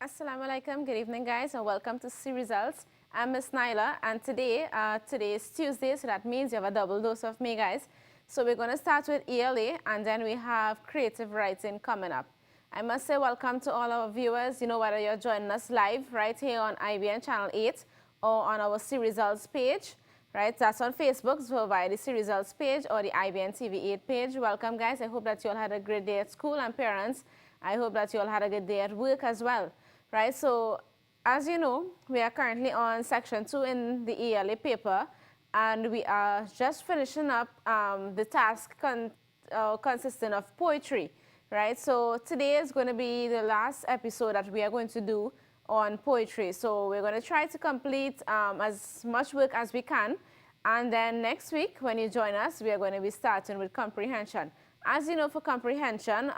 Assalamu alaikum, good evening guys and welcome to C Results. I'm Miss Nyla and today is Tuesday, so that means you have a double dose of me guys. So we're going to start with ELA and then we have creative writing coming up. I must say welcome to all our viewers, whether you're joining us live right here on IBN Channel 8 or on our C Results page, right? That's on Facebook, so via the C Results page or the IBN TV 8 page. Welcome guys, I hope that you all had a great day at school, and parents, I hope that you all had a good day at work as well. Right, so as you know, we are currently on section 2 in the ELA paper, and we are just finishing up the task consisting of poetry, right? So today is going to be the last episode that we are going to do on poetry. So we're going to try to complete as much work as we can, and then next week when you join us, we are going to be starting with comprehension. As you know, for comprehension,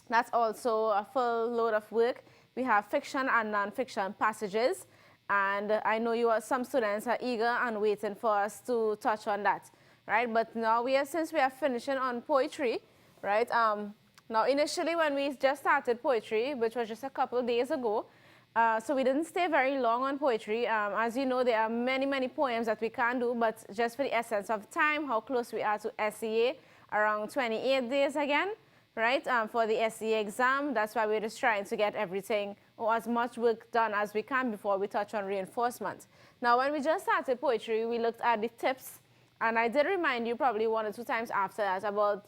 that's also a full load of work. We have fiction and non-fiction passages, and I know some students are eager and waiting for us to touch on that, right? But now since we are finishing on poetry, right? Now initially when we just started poetry, which was just a couple of days ago, so we didn't stay very long on poetry. As you know, there are many poems that we can do, but just for the essence of time, how close we are to SEA, around 28 days again. Right, for the SEA exam. That's why we're just trying to get everything or as much work done as we can before we touch on reinforcement. Now, when we just started poetry, we looked at the tips, and I did remind you probably 1 or 2 times after that about,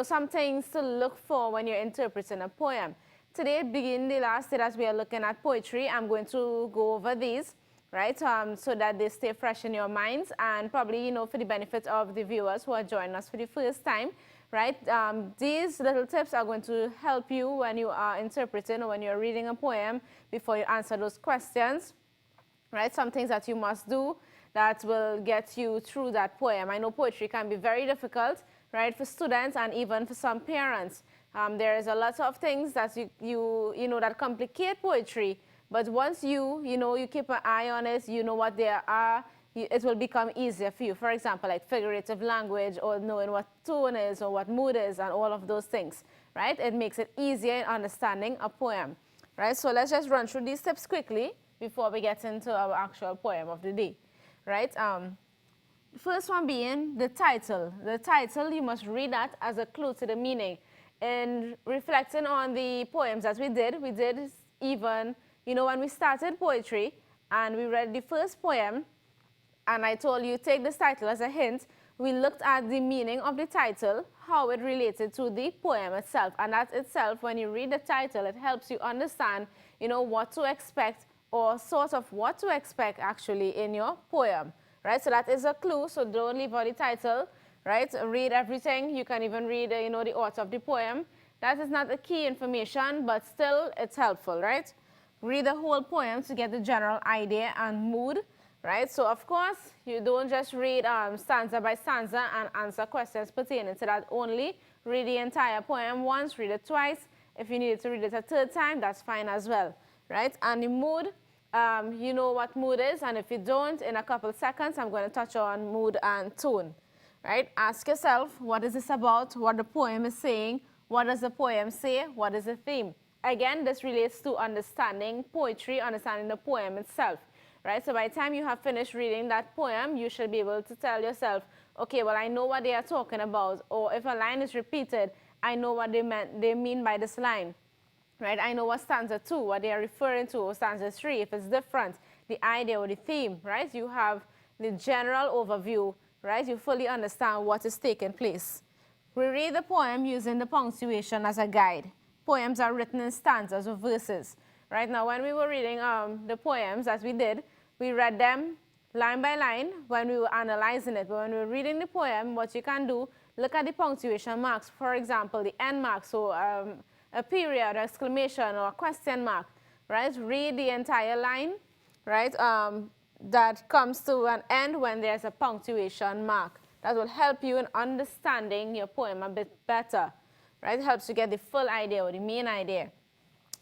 some things to look for when you're interpreting a poem. Today, being the last day that we are looking at poetry, I'm going to go over these, right, so that they stay fresh in your minds, and probably, for the benefit of the viewers who are joining us for the first time. Right, these little tips are going to help you when you are interpreting or when you're reading a poem before you answer those questions, right? Some things that you must do that will get you through that poem. I know poetry can be very difficult, right, for students and even for some parents. There is a lot of things that that complicate poetry, but once you keep an eye on it, you know what there are, it will become easier for you. For example, like figurative language or knowing what tone is or what mood is and all of those things, right? It makes it easier in understanding a poem, right? So let's just run through these tips quickly before we get into our actual poem of the day, right? The first one being the title. The title, you must read that as a clue to the meaning. And reflecting on the poems that we did even, when we started poetry and we read the first poem, and I told you take this title as a hint, we looked at the meaning of the title, how it related to the poem itself. And that itself, when you read the title, it helps you understand, what to expect or sort of what to expect actually in your poem, right? So that is a clue, so don't leave out the title, right? Read everything. You can even read, the author of the poem. That is not the key information, but still it's helpful, right? Read the whole poem to get the general idea and mood. Right, so of course, you don't just read stanza by stanza and answer questions pertaining to that only. Read the entire poem once, read it twice. If you need to read it a third time, that's fine as well, right? And the mood, you know what mood is, and if you don't, in a couple seconds, I'm going to touch on mood and tone, right? Ask yourself, what is this about? What the poem is saying? What does the poem say? What is the theme? Again, this relates to understanding poetry, understanding the poem itself. Right, so by the time you have finished reading that poem, you should be able to tell yourself, okay, well, I know what they are talking about, or if a line is repeated, I know what they mean by this line, right? I know what stanza 2, what they are referring to, or stanza 3, if it's different, the idea or the theme, right? You have the general overview, right? You fully understand what is taking place. Reread the poem using the punctuation as a guide. Poems are written in stanzas or verses. Right now, when we were reading the poems, as we did, we read them line by line when we were analyzing it. But when we were reading the poem, what you can do, look at the punctuation marks. For example, the end mark, so a period, exclamation, or a question mark, right? Read the entire line, right? That comes to an end when there's a punctuation mark. That will help you in understanding your poem a bit better, right? It helps you get the full idea or the main idea.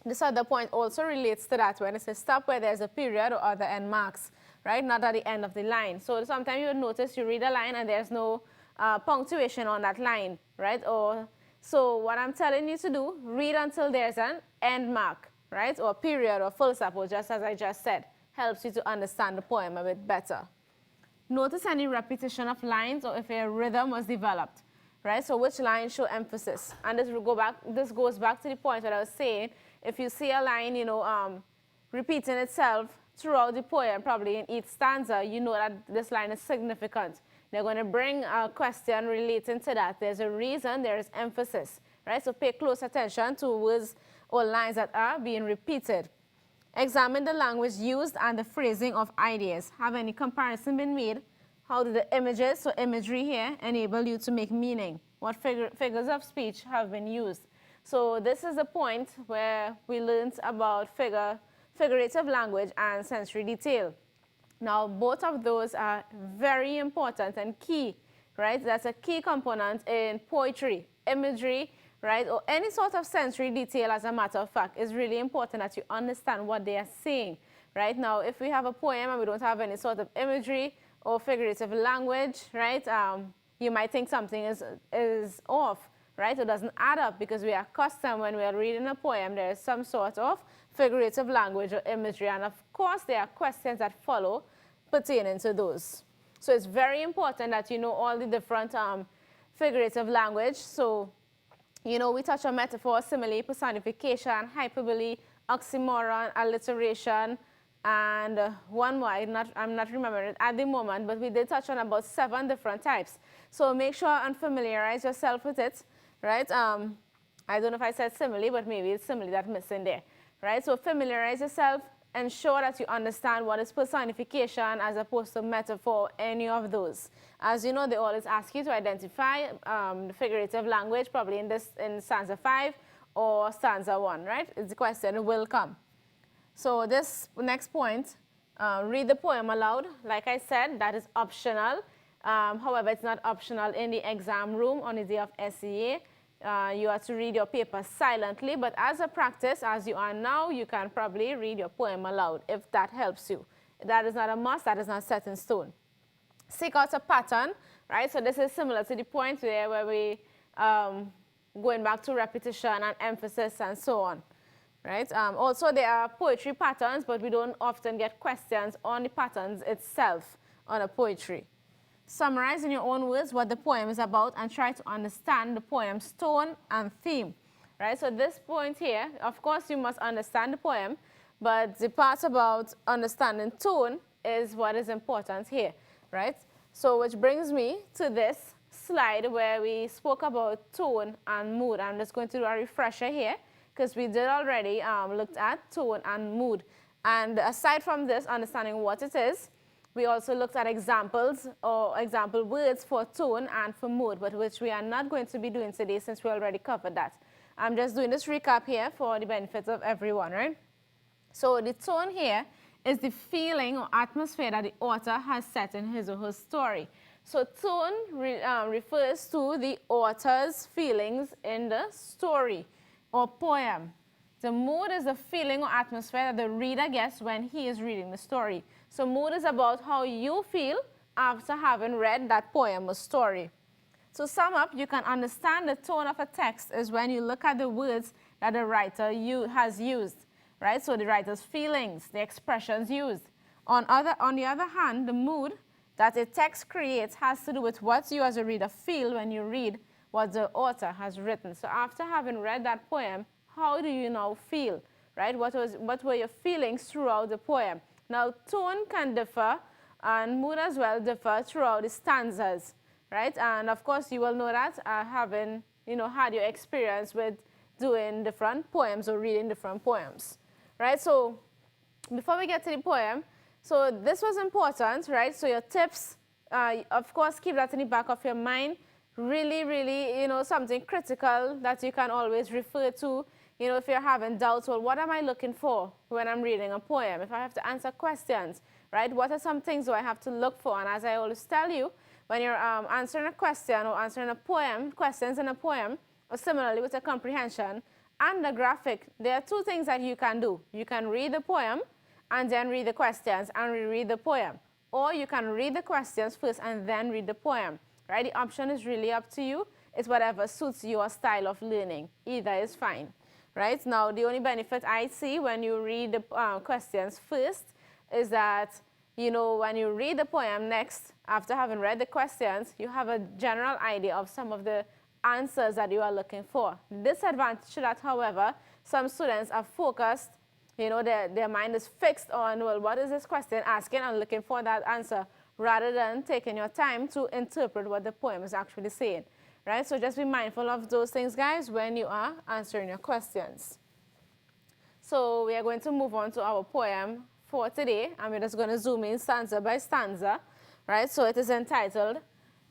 This other point also relates to that when it says stop where there's a period or other end marks, right? Not at the end of the line. So sometimes you'll notice you read a line and there's no punctuation on that line, right? So what I'm telling you to do, read until there's an end mark, right? Or period or full stop, or just as I just said, helps you to understand the poem a bit better. Notice any repetition of lines or if a rhythm was developed, right? So which lines show emphasis? And this goes back to the point that I was saying, if you see a line, repeating itself throughout the poem, probably in each stanza, you know that this line is significant. They're going to bring a question relating to that. There's a reason, there is emphasis, right? So pay close attention to words or lines that are being repeated. Examine the language used and the phrasing of ideas. Have any comparison been made? How do the images, so imagery here, enable you to make meaning? What figures of speech have been used? So this is the point where we learned about figurative language and sensory detail. Now, both of those are very important and key, right? That's a key component in poetry, imagery, right? Or any sort of sensory detail, as a matter of fact, is really important that you understand what they are saying, right? Now, if we have a poem and we don't have any sort of imagery or figurative language, right, you might think something is off, right? It doesn't add up because we are accustomed when we are reading a poem, there is some sort of figurative language or imagery. And of course, there are questions that follow pertaining to those. So it's very important that you know all the different figurative language. So, we touch on metaphor, simile, personification, hyperbole, oxymoron, alliteration, and one more, I'm not remembering it at the moment, but we did touch on about 7 different types. So make sure and familiarize yourself with it, right? I don't know if I said simile, but maybe it's simile that's missing there, right? So familiarize yourself, ensure that you understand what is personification as opposed to metaphor, any of those. As you know, they always ask you to identify the figurative language, probably in stanza 5 or stanza 1, right? It's the question will come. So this next point, read the poem aloud. Like I said, that is optional. However, it's not optional in the exam room on the day of SEA. You have to read your paper silently, but as a practice, as you are now, you can probably read your poem aloud if that helps you. That is not a must, that is not set in stone. Seek out a pattern, right? So this is similar to the point where we going back to repetition and emphasis and so on, right? Also, there are poetry patterns, but we don't often get questions on the patterns itself on a poetry. Summarize in your own words what the poem is about and try to understand the poem's tone and theme, right? So this point here, of course, you must understand the poem, but the part about understanding tone is what is important here, right? So which brings me to this slide where we spoke about tone and mood. I'm just going to do a refresher here because we did already looked at tone and mood. And aside from this, understanding what it is, we also looked at examples or example words for tone and for mood, but which we are not going to be doing today since we already covered that. I'm just doing this recap here for the benefit of everyone, right? So the tone here is the feeling or atmosphere that the author has set in his or her story. So tone refers to the author's feelings in the story or poem. The mood is the feeling or atmosphere that the reader gets when he is reading the story. So mood is about how you feel after having read that poem or story. To sum up, you can understand the tone of a text is when you look at the words that the writer has used, right? So the writer's feelings, the expressions used. On the other hand, the mood that a text creates has to do with what you as a reader feel when you read what the author has written. So after having read that poem, how do you now feel, right? What were your feelings throughout the poem? Now, tone can differ, and mood as well differ throughout the stanzas, right? And of course, you will know that having, had your experience with doing different poems or reading different poems, right? So, before we get to the poem, so this was important, right? So your tips, of course, keep that in the back of your mind. Really, really, something critical that you can always refer to. If you're having doubts, well, what am I looking for when I'm reading a poem? If I have to answer questions, right? What are some things do I have to look for? And as I always tell you, when you're answering a question or answering a poem, questions in a poem, or similarly with a comprehension and a graphic, there are 2 things that you can do. You can read the poem and then read the questions and reread the poem. Or you can read the questions first and then read the poem, right? The option is really up to you. It's whatever suits your style of learning. Either is fine. right? Now, the only benefit I see when you read the questions first is that, you know, when you read the poem next, after having read the questions, you have a general idea of some of the answers that you are looking for. Disadvantage to that, however, some students are focused, you know, their mind is fixed on, well, what is this question asking, and looking for that answer, rather than taking your time to interpret what the poem is actually saying, right? So just be mindful of those things, guys, when you are answering your questions. So we are going to move on to our poem for today, and we're just going to zoom in stanza by stanza, right? So it is entitled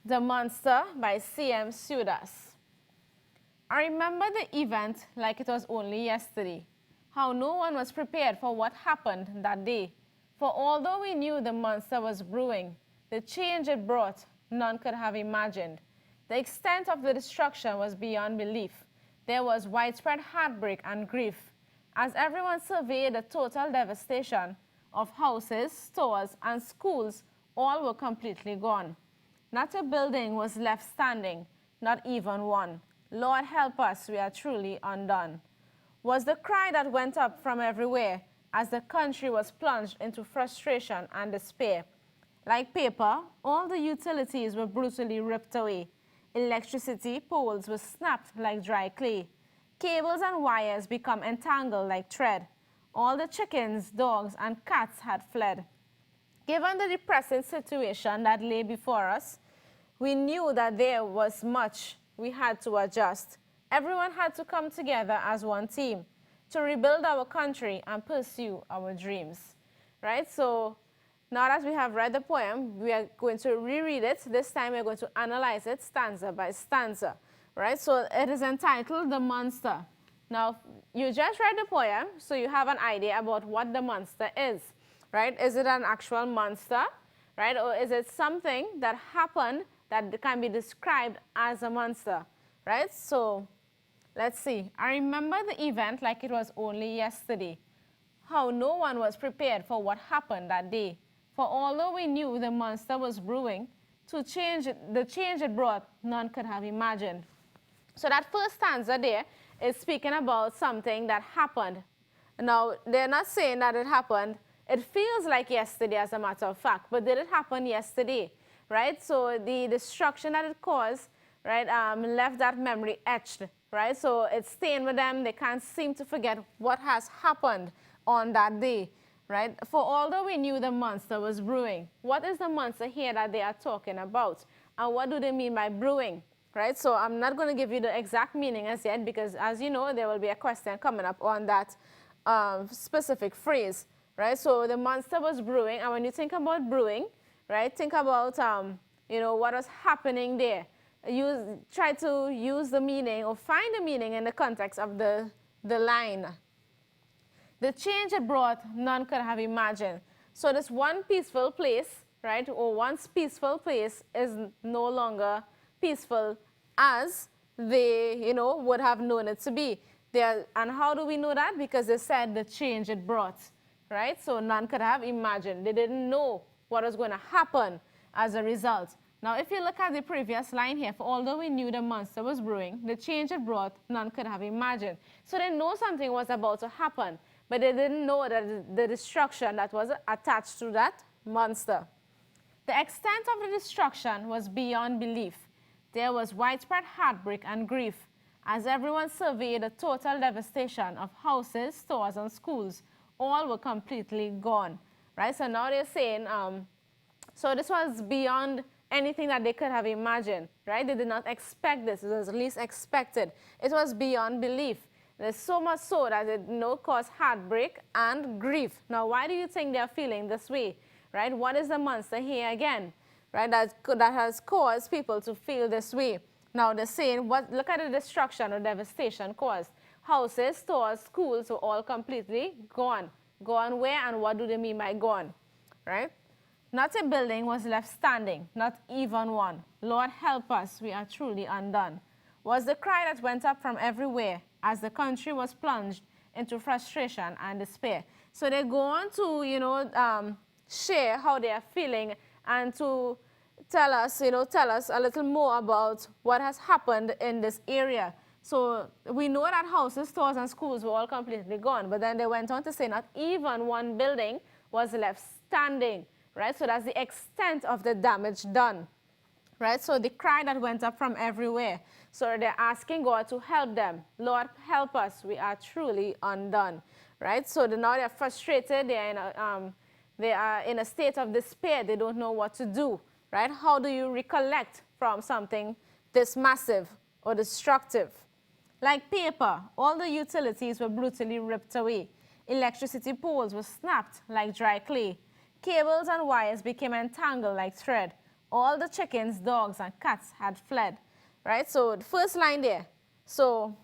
The Monster by C.M. Sudas. I remember the event like it was only yesterday, how no one was prepared for what happened that day. For although we knew the monster was brewing, the change it brought none could have imagined. The extent of the destruction was beyond belief. There was widespread heartbreak and grief, as everyone surveyed the total devastation of houses, stores, and schools. All were completely gone. Not a building was left standing, not even one. Lord help us, we are truly undone, was the cry that went up from everywhere as the country was plunged into frustration and despair. Like paper, all the utilities were brutally ripped away. Electricity poles were snapped like dry clay. Cables and wires become entangled like thread. All the chickens, dogs, and cats had fled. Given the depressing situation that lay before us, we knew that there was much we had to adjust. Everyone had to come together as one team to rebuild our country and pursue our dreams, right? So now that we have read the poem, we are going to reread it. This time we're going to analyze it stanza by stanza, right? So it is entitled The Monster. Now, you just read the poem, so you have an idea about what the monster is, right? Is it an actual monster, right? Or is it something that happened that can be described as a monster, right? So let's see. I remember the event like it was only yesterday, how no one was prepared for what happened that day. For although we knew the monster was brewing, the change it brought, none could have imagined. So that first stanza there is speaking about something that happened. Now, they're not saying that it happened. It feels like yesterday, as a matter of fact, but did it happen yesterday, right? So the destruction that it caused, right, left that memory etched, right? So it's staying with them. They can't seem to forget what has happened on that day, right? For although we knew the monster was brewing, what is the monster here that they are talking about? And what do they mean by brewing, right? So I'm not going to give you the exact meaning as yet because, as you know, there will be a question coming up on that specific phrase, right? So the monster was brewing, and when you think about brewing, right, think about, you know, what was happening there. Try to use the meaning or find the meaning in the context of the line. The change it brought, none could have imagined. So this one peaceful place, right, or once peaceful place is no longer peaceful as they, you know, would have known it to be. And how do we know that? Because they said the change it brought, right? So none could have imagined. They didn't know what was going to happen as a result. Now, if you look at the previous line here, for although we knew the monster was brewing, the change it brought, none could have imagined. So they know something was about to happen, but they didn't know that the destruction that was attached to that monster. The extent of the destruction was beyond belief. There was widespread heartbreak and grief, as everyone surveyed the total devastation of houses, stores, and schools. All were completely gone, right? So now they're saying, so this was beyond anything that they could have imagined, right? They did not expect this. It was least expected. It was beyond belief. There's so much so that it, you know, caused heartbreak and grief. Now, why do you think they're feeling this way, right? What is the monster here again, right, that has caused people to feel this way? Now, they're saying, look at the destruction or devastation caused. Houses, stores, schools were all completely gone. Gone where, and what do they mean by gone, right? Not a building was left standing, not even one. Lord help us, we are truly undone, was the cry that went up from everywhere as the country was plunged into frustration and despair. So they go on to, you know, share how they are feeling and to tell us, you know, tell us a little more about what has happened in this area, So we know that houses, stores, and schools were all completely gone, but then they went on to say not even one building was left standing, right? So that's the extent of the damage done, right? So the cry that went up from everywhere. So they're asking God to help them. Lord, help us. We are truly undone, right? So now they're frustrated. They are in a state of despair. They don't know what to do, right? How do you recollect from something this massive or destructive? Like paper, all the utilities were brutally ripped away. Electricity poles were snapped like dry clay. Cables and wires became entangled like thread. All the chickens, dogs, and cats had fled, right? So the first line there. So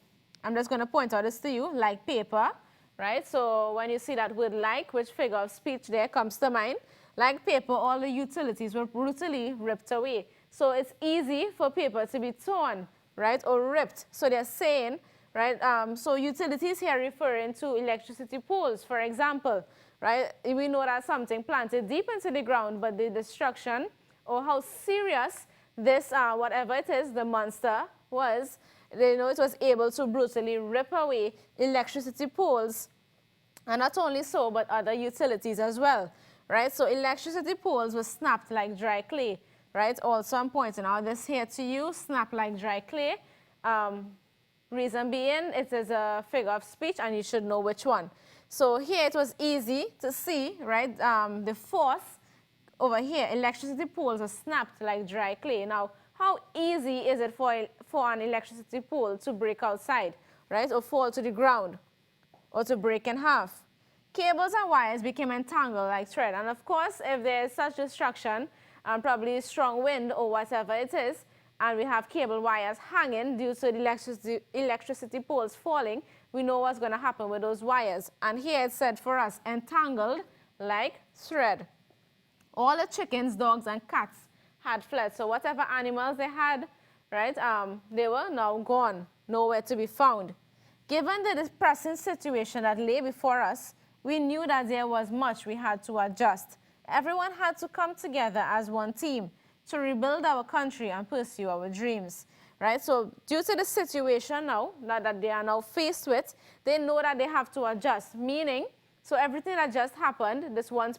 I'm just going to point out this to you, like paper, right? So when you see that word like, which figure of speech there comes to mind? Like paper, all the utilities were brutally ripped away. So it's easy for paper to be torn, right, or ripped. So they're saying, right, so utilities here referring to electricity poles, for example, right? We know that's something planted deep into the ground, but the destruction or how serious this, whatever it is, the monster was, they know it was able to brutally rip away electricity poles, and not only so, but other utilities as well, right? So electricity poles were snapped like dry clay, right? Also, I'm pointing out this here to you, snap like dry clay. Reason being, it is a figure of speech, and you should know which one. So here it was easy to see, right? The force over here, electricity poles are snapped like dry clay. Now, how easy is it for an electricity pole to break outside, right? Or fall to the ground, or to break in half? Cables and wires became entangled like thread. And of course, if there is such destruction, probably strong wind or whatever it is, and we have cable wires hanging due to the electricity poles falling, we know what's going to happen with those wires. And here it said for us, entangled like thread. All the chickens, dogs, and cats had fled. So whatever animals they had, right, they were now gone, nowhere to be found. Given the depressing situation that lay before us, we knew that there was much we had to adjust. Everyone had to come together as one team to rebuild our country and pursue our dreams, right? So due to the situation now that they are now faced with, they know that they have to adjust, meaning, so everything that just happened, this once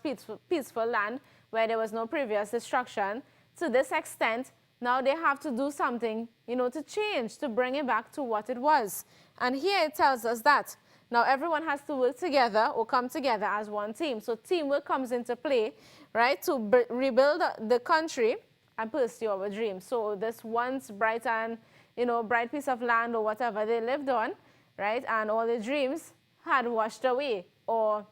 peaceful land where there was no previous destruction, to this extent, now they have to do something, you know, to change, to bring it back to what it was. And here it tells us that now everyone has to work together or come together as one team. So teamwork comes into play, right, to rebuild the country and pursue our dreams. So this once bright and, you know, bright piece of land or whatever they lived on, right, and all the dreams had washed away or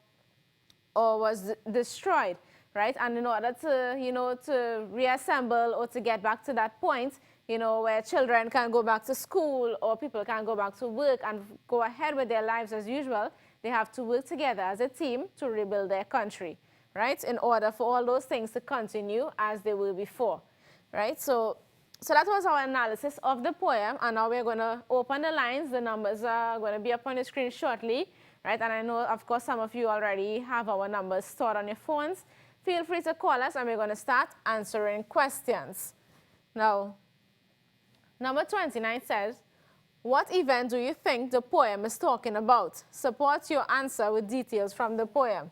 was destroyed, right? And in order to, you know, to reassemble or to get back to that point, you know, where children can go back to school or people can go back to work and go ahead with their lives as usual, they have to work together as a team to rebuild their country, right? In order for all those things to continue as they were before, right? So that was our analysis of the poem, and now we're going to open the lines. The numbers are going to be up on the screen shortly, right? And I know, of course, some of you already have our numbers stored on your phones. Feel free to call us, and we're going to start answering questions. Now, number 29 says, what event do you think the poem is talking about? Support your answer with details from the poem,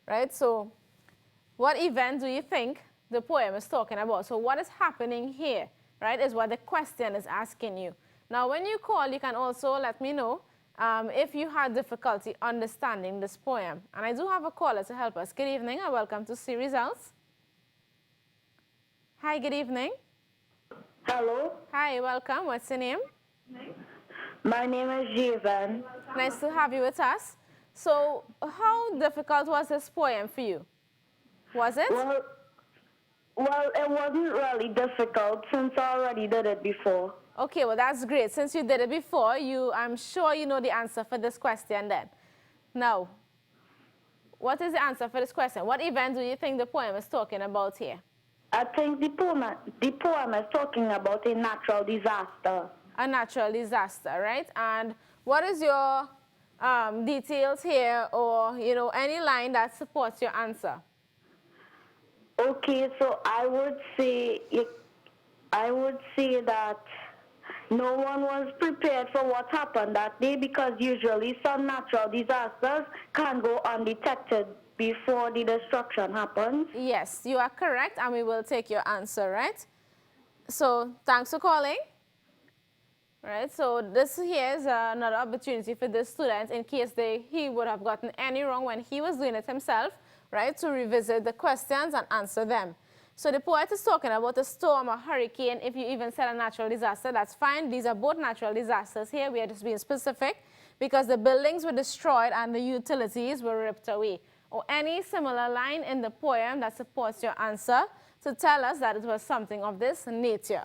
right? So what event do you think the poem is talking about? So what is happening here, right, is what the question is asking you. Now, when you call, you can also let me know if you had difficulty understanding this poem. And I do have a caller to help us. Good evening and welcome to See Results. Hi, good evening. Hello. Hi, welcome. What's your name? My name is Javen. Nice to have you with us. So how difficult was this poem for you? Was it? Well, it wasn't really difficult since I already did it before. Okay, well, that's great. Since you did it before, I'm sure you know the answer for this question then. Now, what is the answer for this question? What event do you think the poem is talking about here? I think the poem is talking about a natural disaster. A natural disaster, right? And what is your details here, or, you know, any line that supports your answer? Okay, so I would say that no one was prepared for what happened that day because usually some natural disasters can go undetected before the destruction happens. Yes, you are correct, and we will take your answer, right? So thanks for calling. Right, so this here is another opportunity for this student in case he would have gotten any wrong when he was doing it himself, right, to revisit the questions and answer them. So the poet is talking about a storm, a hurricane. If you even said a natural disaster, that's fine. These are both natural disasters here. We are just being specific because the buildings were destroyed and the utilities were ripped away. Or any similar line in the poem that supports your answer to tell us that it was something of this nature.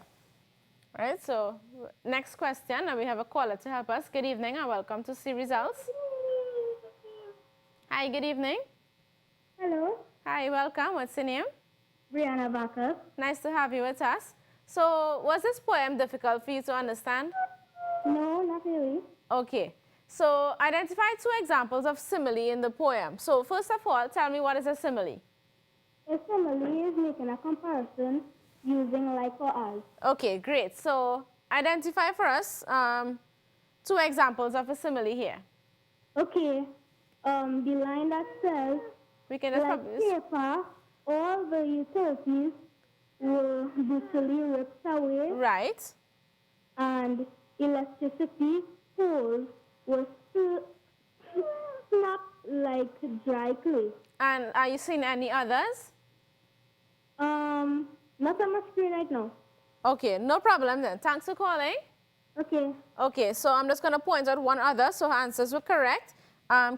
Right, so next question, and we have a caller to help us. Good evening and welcome to See Results. Hi, good evening. Hello. Hi, welcome. What's your name? Brianna Backup. Nice to have you with us. So was this poem difficult for you to understand? No, not really. Okay, so identify 2 examples of simile in the poem. So first of all, tell me, what is a simile? A simile is making a comparison using like or as. Okay, great. So identify for us 2 examples of a simile here. Okay. The line that says, We can just like paper, all the utilities were brutally ripped away, right. and electricity poles were snapped like dry clay. And are you seeing any others? Not on my screen right now. Okay, no problem then. Thanks for calling. Okay. Okay, so I'm just going to point out one other, so her answers were correct.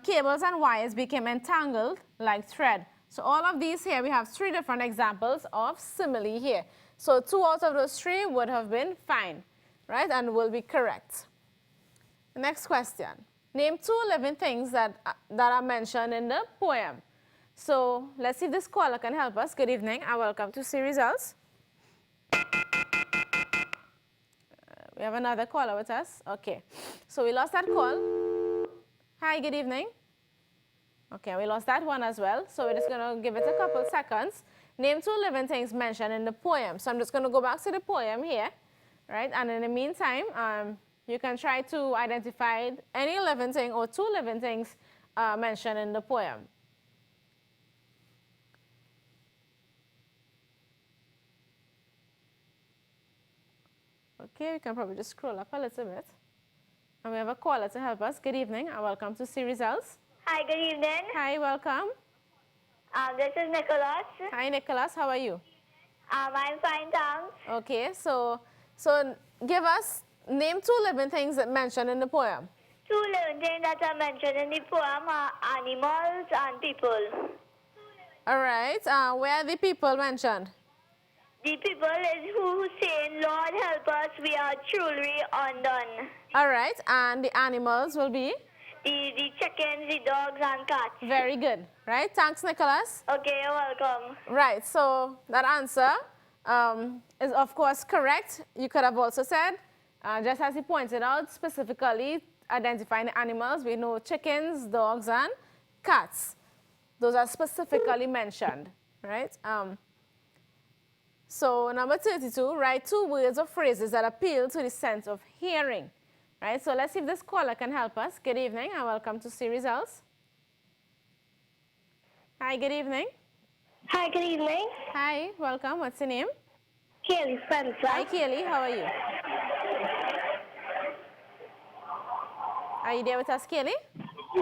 Cables and wires became entangled like thread. So all of these here, we have 3 different examples of simile here. So 2 out of those 3 would have been fine, right, and will be correct. The next question. Name 2 living things that are mentioned in the poem. So let's see if this caller can help us. Good evening and welcome to See Results. We have another caller with us. Okay, so we lost that call. Hi, good evening. Okay, we lost that one as well. So we're just going to give it a couple seconds. Name 2 living things mentioned in the poem. So I'm just going to go back to the poem here, right? And in the meantime, you can try to identify any living thing or 2 living things mentioned in the poem. Okay, we can probably just scroll up a little bit. And we have a caller to help us. Good evening and welcome to See Results. Hi, good evening. Hi, welcome. This is Nicholas. Hi, Nicholas. How are you? I'm fine, thanks. Okay, so give us, name 2 living things that mentioned in the poem. 2 living things that are mentioned in the poem are animals and people. All right, where are the people mentioned? The people is who saying, Lord help us, we are truly undone. All right, and the animals will be? The chickens, the dogs, and cats. Very good, right? Thanks, Nicholas. Okay, you're welcome. Right, so that answer is of course correct. You could have also said, just as he pointed out, specifically identifying the animals. We know chickens, dogs, and cats. Those are specifically mentioned, right? So number 32, write 2 words or phrases that appeal to the sense of hearing. Right, so let's see if this caller can help us. Good evening and welcome to See Results. Hi, good evening. Hi, good evening. Hi, welcome. What's your name? Kaylee Spencer. Hi, Kaylee. How are you? Are you there with us, Kaylee?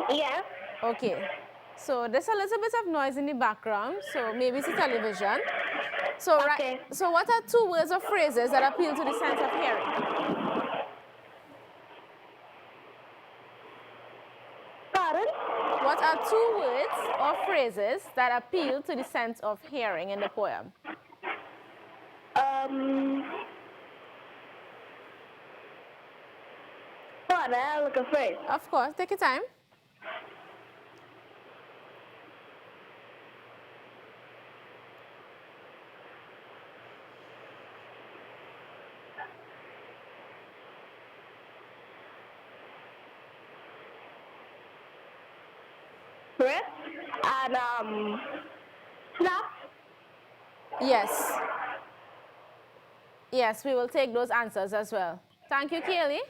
Yes. Okay. So there's a little bit of noise in the background, so maybe it's a television. So, Okay. So what are 2 words or phrases that appeal to the sense of hearing? Pardon? What are 2 words or phrases that appeal to the sense of hearing in the poem? Pardon, I'll look afraid. Of course, take your time. Rip and snap. Yes. Yes, we will take those answers as well. Thank you, Kaylee.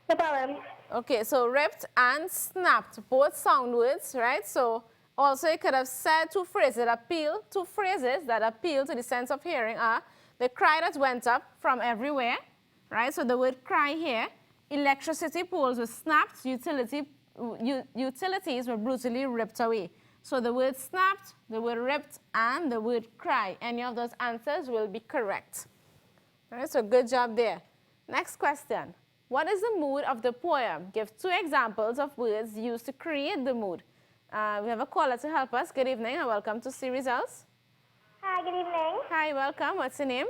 No problem. Okay, so ripped and snapped, both sound words, right? So also you could have said two phrases that appeal to the sense of hearing are the cry that went up from everywhere, right? So the word cry here, electricity poles were snapped, utilities were brutally ripped away. So the word snapped, the word ripped, and the word cry. Any of those answers will be correct. All right, so good job there. Next question. What is the mood of the poem? Give 2 examples of words used to create the mood. We have a caller to help us. Good evening and welcome to See Results. Hi, good evening. Hi, welcome. What's your name?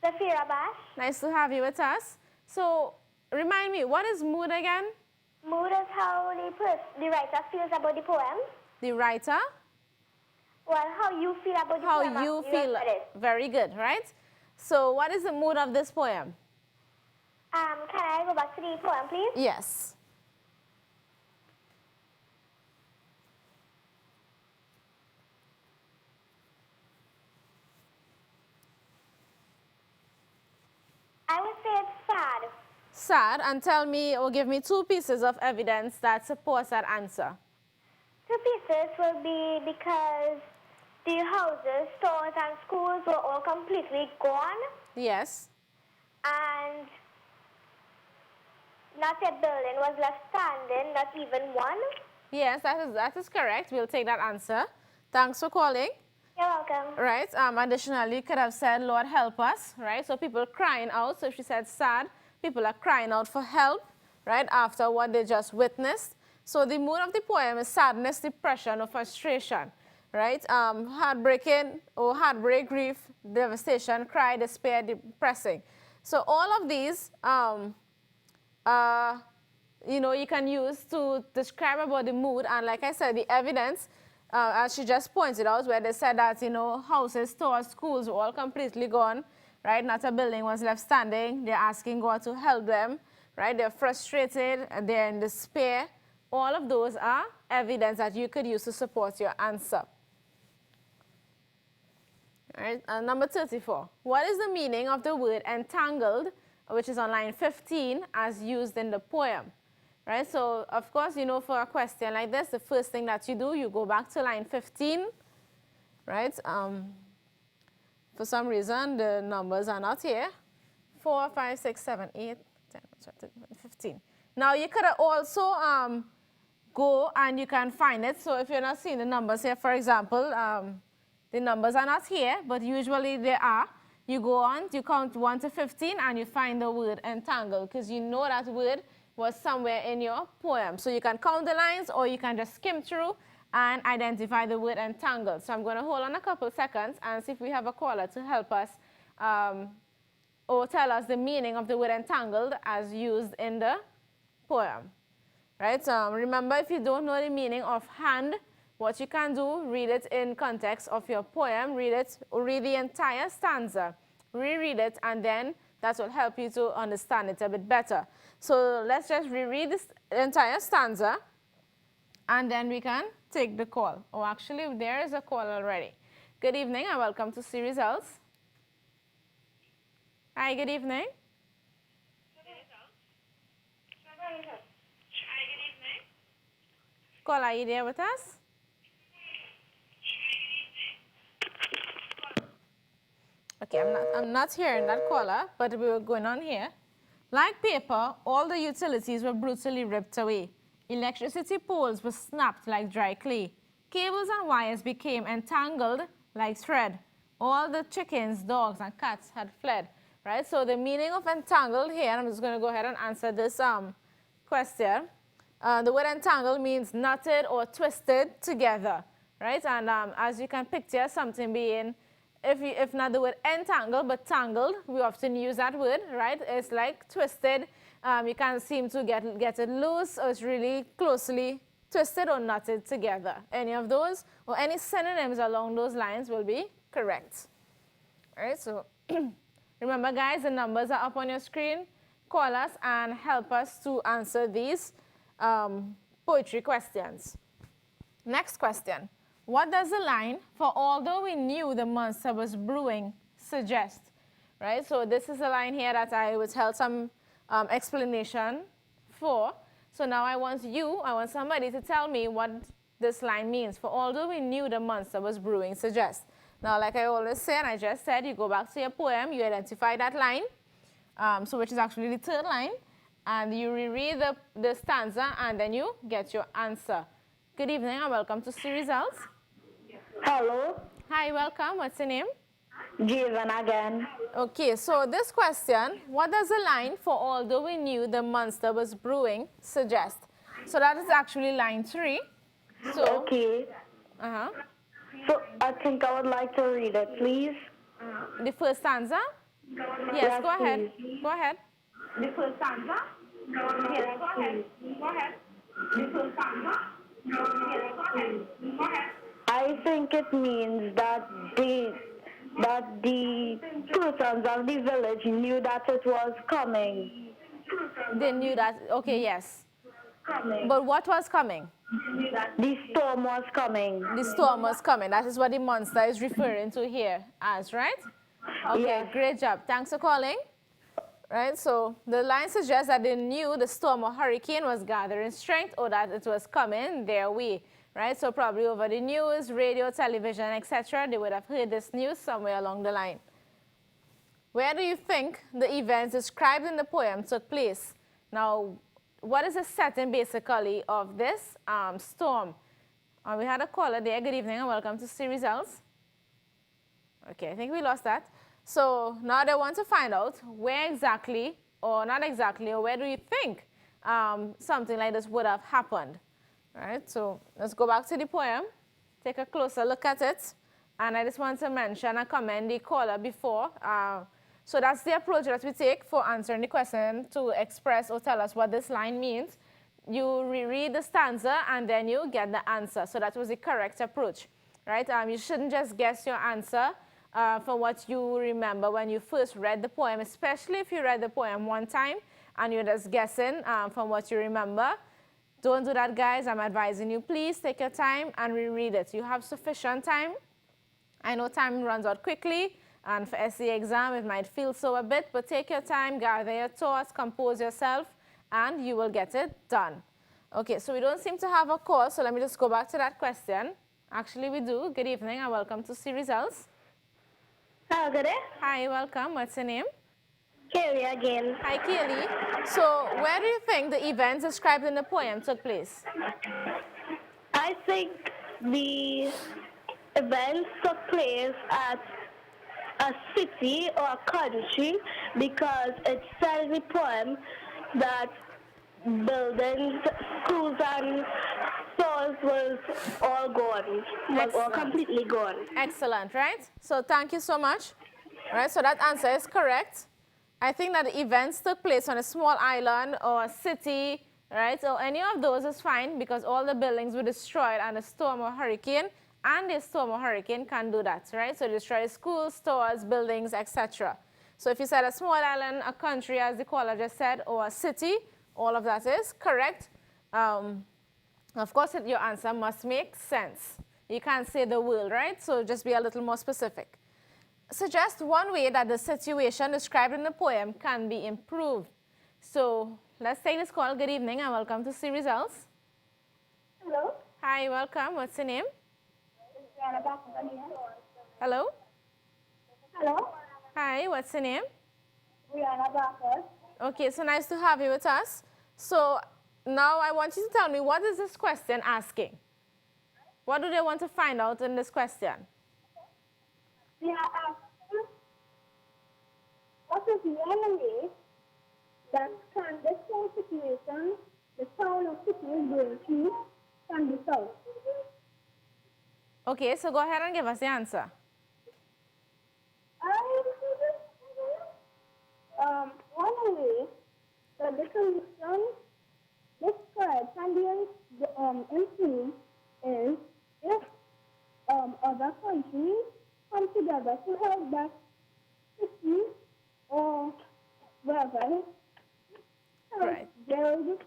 Zafira Bash. Nice to have you with us. So, remind me, what is mood again? Mood is how the writer feels about the poem. The writer? Well, how you feel about the poem. How you after feel. read it. Very good, right? So, what is the mood of this poem? Can I go back to the poem, please? Yes. I would say it's sad. Sad, and tell me or give me 2 pieces of evidence that supports that answer. 2 pieces will be because the houses, stores, and schools were all completely gone, Yes. and not a building was left standing, not even one. Yes, that is correct. We'll take that answer. Thanks for calling. You're welcome. Right. Additionally, could have said, Lord, help us. Right. So people crying out. So if she said sad, people are crying out for help, right, after what they just witnessed. So the mood of the poem is sadness, depression, or frustration, right? Heartbreak, grief, devastation, cry, despair, depressing. So all of these, you can use to describe about the mood. And like I said, the evidence, as she just pointed out, where they said that, houses, stores, schools were all completely gone, right? Not a building was left standing. They're asking God to help them, right? They're frustrated, they're in despair. All of those are evidence that you could use to support your answer. All right, number 34. What is the meaning of the word entangled, which is on line 15, as used in the poem? Right, so of course, for a question like this, the first thing that you do, you go back to line 15, right? For some reason, the numbers are not here. 4, 5, 6, 7, 8, 10, 15. Now, you could also go and you can find it. So if you're not seeing the numbers here, for example, the numbers are not here, but usually they are. You go on, you count 1 to 15, and you find the word entangled, because you know that word was somewhere in your poem. So you can count the lines, or you can just skim through and identify the word entangled. So I'm going to hold on a couple seconds and see if we have a caller to help us or tell us the meaning of the word entangled as used in the poem. Right? Remember, if you don't know the meaning offhand, what you can do, read it in context of your poem, read the entire stanza, reread it, and then that will help you to understand it a bit better. So let's just reread this entire stanza, and then we can take the call. Oh, actually, there is a call already. Good evening, and welcome to See Results. Hi, good evening. Caller, are you there with us? Okay, I'm not hearing that caller, but we were going on here. Like paper, all the utilities were brutally ripped away. Electricity poles were snapped like dry clay. Cables and wires became entangled like thread. All the chickens, dogs, and cats had fled. Right? So the meaning of entangled here, and I'm just going to go ahead and answer this question. The word entangled means knotted or twisted together. Right? And as you can picture, something being, if not the word entangled, but tangled, we often use that word, right? It's like twisted. You can't seem to get it loose, or it's really closely twisted or knotted together. Any of those, or any synonyms along those lines will be correct. All right, so remember, guys, the numbers are up on your screen. Call us and help us to answer these poetry questions. Next question. What does the line, "For although we knew the monster was brewing," suggest? Right, so this is a line here that I withheld some explanation for. So now I want somebody to tell me what this line means. For although we knew the monster was brewing suggests. Now, like I always say, and I just said, you go back to your poem, you identify that line, which is actually the third line, and you reread the stanza, and then you get your answer. Good evening, and welcome to See Results. Hello, Hi, welcome. What's your name? Javen again. Okay, so this question, what does the line "for although we knew the monster was brewing" suggest? So that is actually line 3. So, Okay. So I think I would like to read it, please. The first stanza? Yes, go ahead. Please. Go ahead. The first stanza? Yes, go ahead. Go ahead. The first stanza? Yes, go ahead. Go ahead. I think it means that the persons of the village knew that it was coming. They knew that, okay, yes. But what was coming? The storm was coming. The storm was coming. That is what the monster is referring to here as, right? Okay, Yes. great job. Thanks for calling. Right, so the line suggests that they knew the storm or hurricane was gathering strength or that it was coming their way. Right, so probably over the news, radio, television, etc., they would have heard this news somewhere along the line. Where do you think the events described in the poem took place? Now, what is the setting basically of this storm? We had a caller there. Good evening and welcome to See Results. Okay, I think we lost that. So now they want to find out where exactly, or not exactly, or where do you think something like this would have happened? All right, so let's go back to the poem, take a closer look at it, and I just want to mention and commend the caller before. So that's the approach that we take for answering the question to express or tell us what this line means. You reread the stanza and then you get the answer. So that was the correct approach, right? You shouldn't just guess your answer from what you remember when you first read the poem, especially if you read the poem one time and you're just guessing from what you remember. Don't do that, guys. I'm advising you, please take your time and reread it. You have sufficient time. I know time runs out quickly, and for SE exam, it might feel so a bit, but take your time, gather your thoughts, compose yourself, and you will get it done. Okay, so we don't seem to have a call, so let me just go back to that question. Actually, we do. Good evening, and welcome to See Results. Hello, good day. Hi, welcome. What's your name? Kaylee again. Hi, Kaylee. So, where do you think the events described in the poem took place? I think the events took place at a city or a country because it says in the poem that buildings, schools, and stores was all gone, was all completely gone. Excellent, right? So thank you so much. All right, so that answer is correct. I think that the events took place on a small island or a city, right? So any of those is fine because all the buildings were destroyed and a storm or hurricane, and a storm or hurricane can do that, right? So destroy schools, stores, buildings, etc. So if you said a small island, a country, as the caller just said, or a city, all of that is correct. Of course, your answer must make sense. You can't say the world, right? So just be a little more specific. Suggest one way that the situation described in the poem can be improved. So let's take this call. Good evening and welcome to See Results. Hello? Hi, welcome. What's your name? Hello? Hello? Hi, what's your name? Brianna Barker. Okay, so nice to have you with us. So now I want you to tell me, what is this question asking? What do they want to find out in this question? They are asking, what is one way that can this whole situation, the town of city is going through, can be solved? Okay, so go ahead and give us the answer. One way that the solution described can be improved is if other countries come together to help that city or wherever Right. build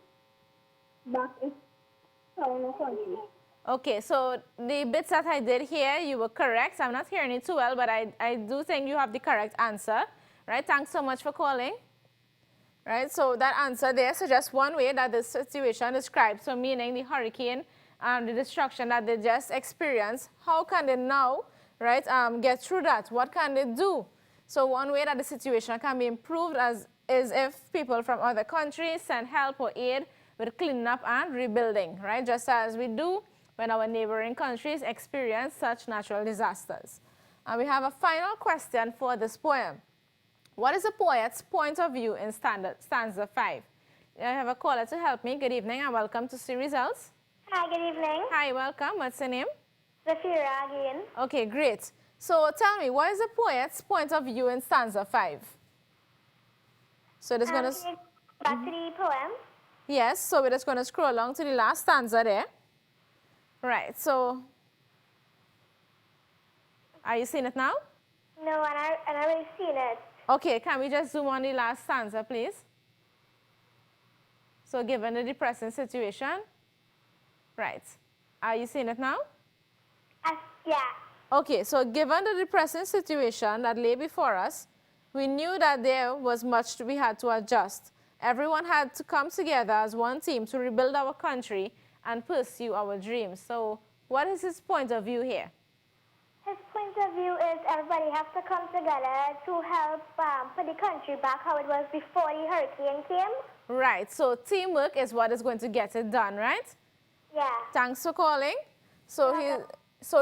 back its town or country. Okay, so the bits that I did here, you were correct. I'm not hearing it too well, but I do think you have the correct answer. Right, thanks so much for calling. right? So that answer there suggests one way that the situation describes, so meaning the hurricane and the destruction that they just experienced. How can they now, right, get through that? What can they do? So one way that the situation can be improved is if people from other countries send help or aid with cleaning up and rebuilding, right? Just as we do when our neighboring countries experience such natural disasters. And we have a final question for this poem. What is the poet's point of view in stanza 5? I have a caller to help me. Good evening and welcome to See Results. Hi, good evening. Hi, welcome. What's your name? Zafira again. Okay, great. So tell me, what is the poet's point of view in stanza 5? So it's going to... Can you back to the poem? Yes, so we're just going to scroll along to the last stanza there. Right, so... Are you seeing it now? No, and I already seen it. Okay, can we just zoom on the last stanza, please? So given the depressing situation, right. Are you seeing it now? Yeah. Okay, so given the depressing situation that lay before us, we knew that there was much we had to adjust. Everyone had to come together as one team to rebuild our country and pursue our dreams. So what is his point of view here? His point of view is everybody has to come together to help put the country back how it was before the hurricane came. Right, so teamwork is what is going to get it done, right? Yeah. Thanks for calling. So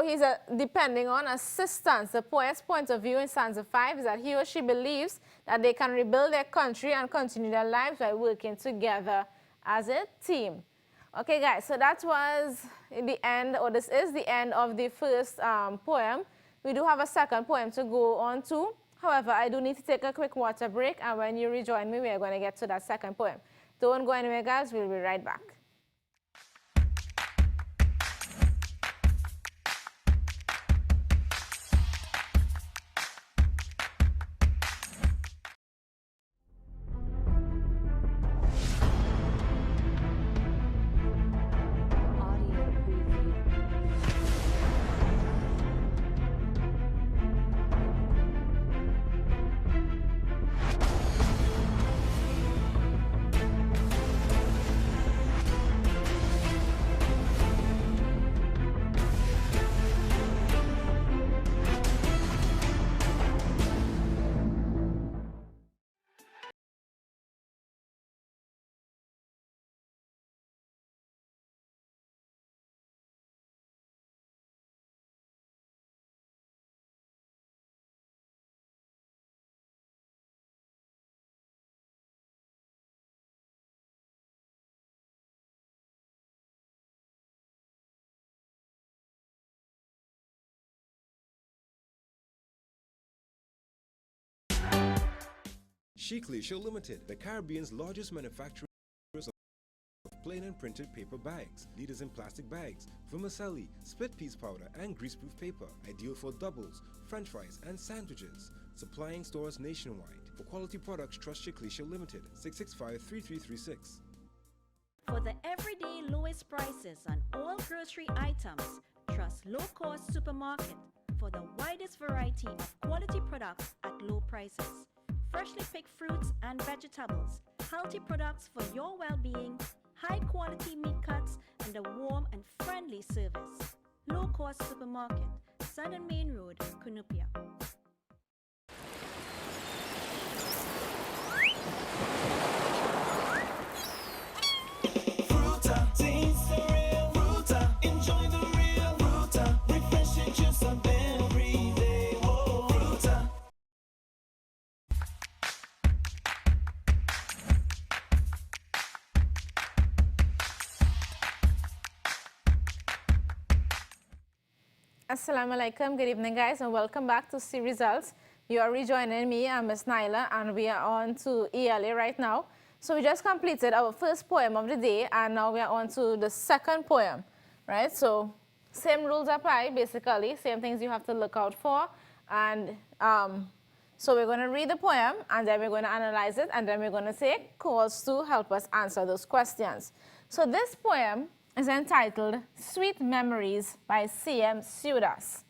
he's depending on assistance. The poet's point of view in stanza 5 is that he or she believes that they can rebuild their country and continue their lives by working together as a team. Okay, guys, so that was the end, or this is the end of the first poem. We do have a second poem to go on to. However, I do need to take a quick water break, and when you rejoin me, we are going to get to that second poem. Don't go anywhere, guys. We'll be right back. Sheikleisha Limited, the Caribbean's largest manufacturer of plain and printed paper bags, leaders in plastic bags, vermicelli, split piece powder, and greaseproof paper, ideal for doubles, french fries, and sandwiches. Supplying stores nationwide. For quality products, trust Sheikleisha Limited, 665-3336. For the everyday lowest prices on all grocery items, trust Low Cost Supermarket for the widest variety of quality products at low prices. Freshly picked fruits and vegetables, healthy products for your well-being, high-quality meat cuts, and a warm and friendly service. Low Cost Supermarket, Sun and Main Road, Cunupia. Fruta, taste the real Fruta. Enjoy the real Fruta. Refreshing juice of every day. Whoa, Fruta. Assalamu alaikum, good evening guys, and welcome back to See Results. You are rejoining me, I'm Ms. Nyla, and we are on to ELA right now. So we just completed our first poem of the day, and now we are on to the second poem, right? So same rules apply, basically, same things you have to look out for. And so we're going to read the poem, and then we're going to analyze it, and then we're going to take calls to help us answer those questions. So this poem is entitled Sweet Memories by C.M. Sudas.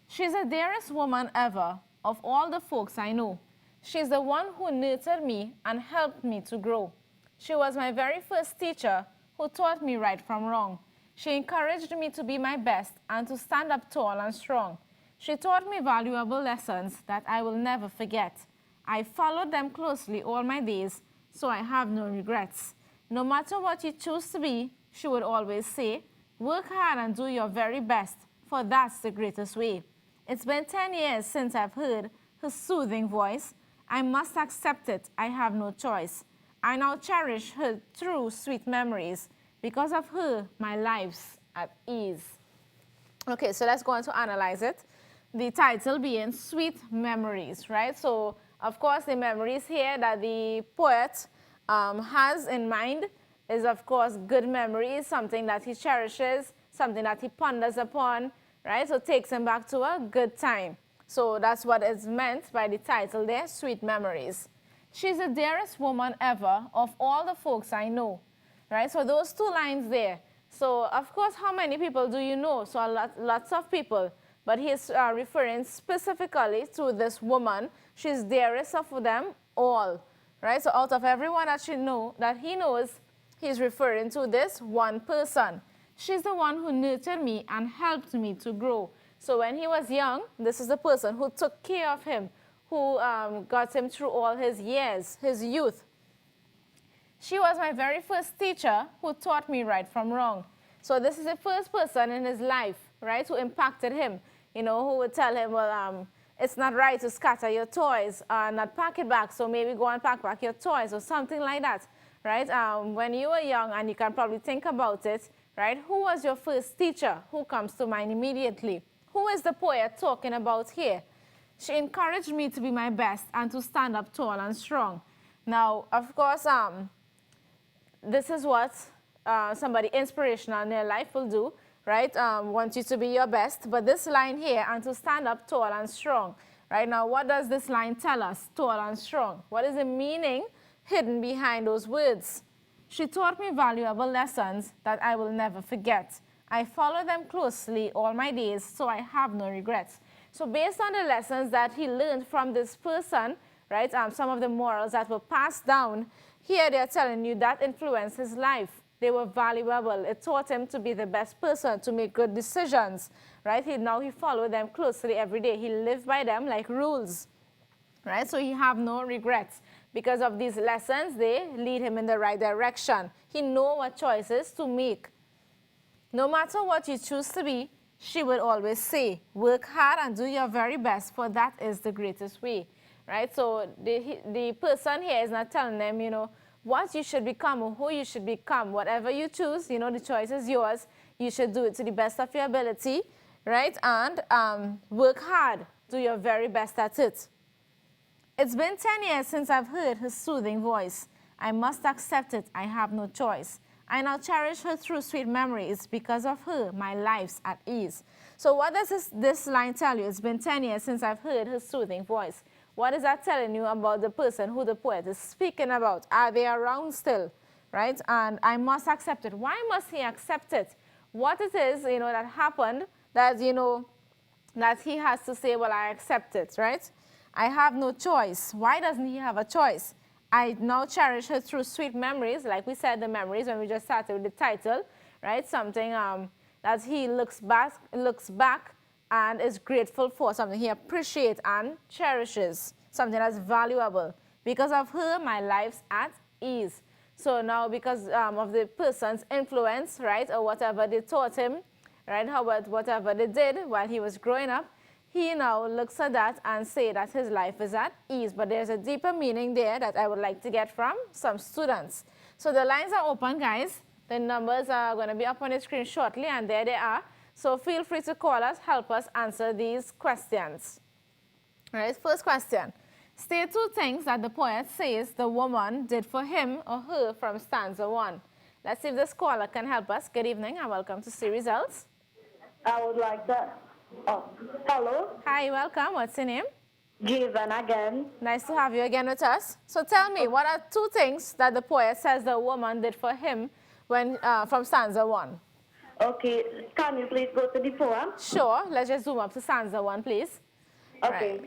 She's the dearest woman ever of all the folks I know. She's the one who nurtured me and helped me to grow. She was my very first teacher who taught me right from wrong. She encouraged me to be my best and to stand up tall and strong. She taught me valuable lessons that I will never forget. I followed them closely all my days, so I have no regrets. No matter what you choose to be, she would always say, work hard and do your very best, for that's the greatest way. It's been 10 years since I've heard her soothing voice. I must accept it, I have no choice. I now cherish her true sweet memories. Because of her, my life's at ease. Okay, so let's go on to analyze it. The title being Sweet Memories, right? So, of course, the memories here that the poet has in mind is, of course, good memories, something that he cherishes, something that he ponders upon, right? So, takes him back to a good time. So, that's what is meant by the title there, Sweet Memories. She's the dearest woman ever of all the folks I know, right? So, those two lines there. So, of course, how many people do you know? So, lots of people. But he's referring specifically to this woman. She's dearest of them all, right? So out of everyone that he knows, he's referring to this one person. She's the one who nurtured me and helped me to grow. So when he was young, this is the person who took care of him, who got him through all his years, his youth. She was my very first teacher who taught me right from wrong. So this is the first person in his life, right, who impacted him. You know, who would tell him, well, it's not right to scatter your toys, not pack it back, so maybe go and pack back your toys or something like that, right? When you were young, and you can probably think about it, right? Who was your first teacher? Who comes to mind immediately? Who is the poet talking about here? She encouraged me to be my best and to stand up tall and strong. Now, of course, this is what somebody inspirational in their life will do, right? Want you to be your best. But this line here, and to stand up tall and strong, right? Now, what does this line tell us, tall and strong? What is the meaning hidden behind those words? She taught me valuable lessons that I will never forget. I follow them closely all my days, so I have no regrets. So based on the lessons that he learned from this person, right, some of the morals that were passed down, here they're telling you that influenced his life. They were valuable. It taught him to be the best person, to make good decisions, right? Now he followed them closely every day. He lived by them like rules, right? So he have no regrets. Because of these lessons, they lead him in the right direction. He know what choices to make. No matter what you choose to be, she would always say, work hard and do your very best, for that is the greatest way, right? So the person here is not telling them, you know, what you should become or who you should become. Whatever you choose, you know, the choice is yours. You should do it to the best of your ability, right? And work hard. Do your very best at it. It's been 10 years since I've heard her soothing voice. I must accept it. I have no choice. I now cherish her through sweet memories. Because of her, my life's at ease. So what does this line tell you? It's been 10 years since I've heard her soothing voice. What is that telling you about the person who the poet is speaking about? Are they around still, right? And I must accept it. Why must he accept it? What it is, you know, that happened that, you know, that he has to say, well, I accept it, right? I have no choice. Why doesn't he have a choice? I now cherish her through sweet memories. Like we said, the memories when we just started with the title, right? Something that he looks back and is grateful for, something he appreciates and cherishes, something that's valuable. Because of her, my life's at ease. So now because of the person's influence, right, or whatever they taught him, right, whatever they did while he was growing up, he now looks at that and say that his life is at ease. But there's a deeper meaning there that I would like to get from some students. So the lines are open, guys. The numbers are going to be up on the screen shortly, and there they are. So feel free to call us, help us answer these questions. All right, first question. State two things that the poet says the woman did for him or her from stanza 1. Let's see if this caller can help us. Good evening and welcome to See Results. I would like to... Oh, hello? Hi, welcome. What's your name? Javen again. Nice to have you again with us. So tell me, what are two things that the poet says the woman did for him when from stanza 1? Okay, can you please go to the poem? Sure. Let's just zoom up to stanza 1, please. Okay.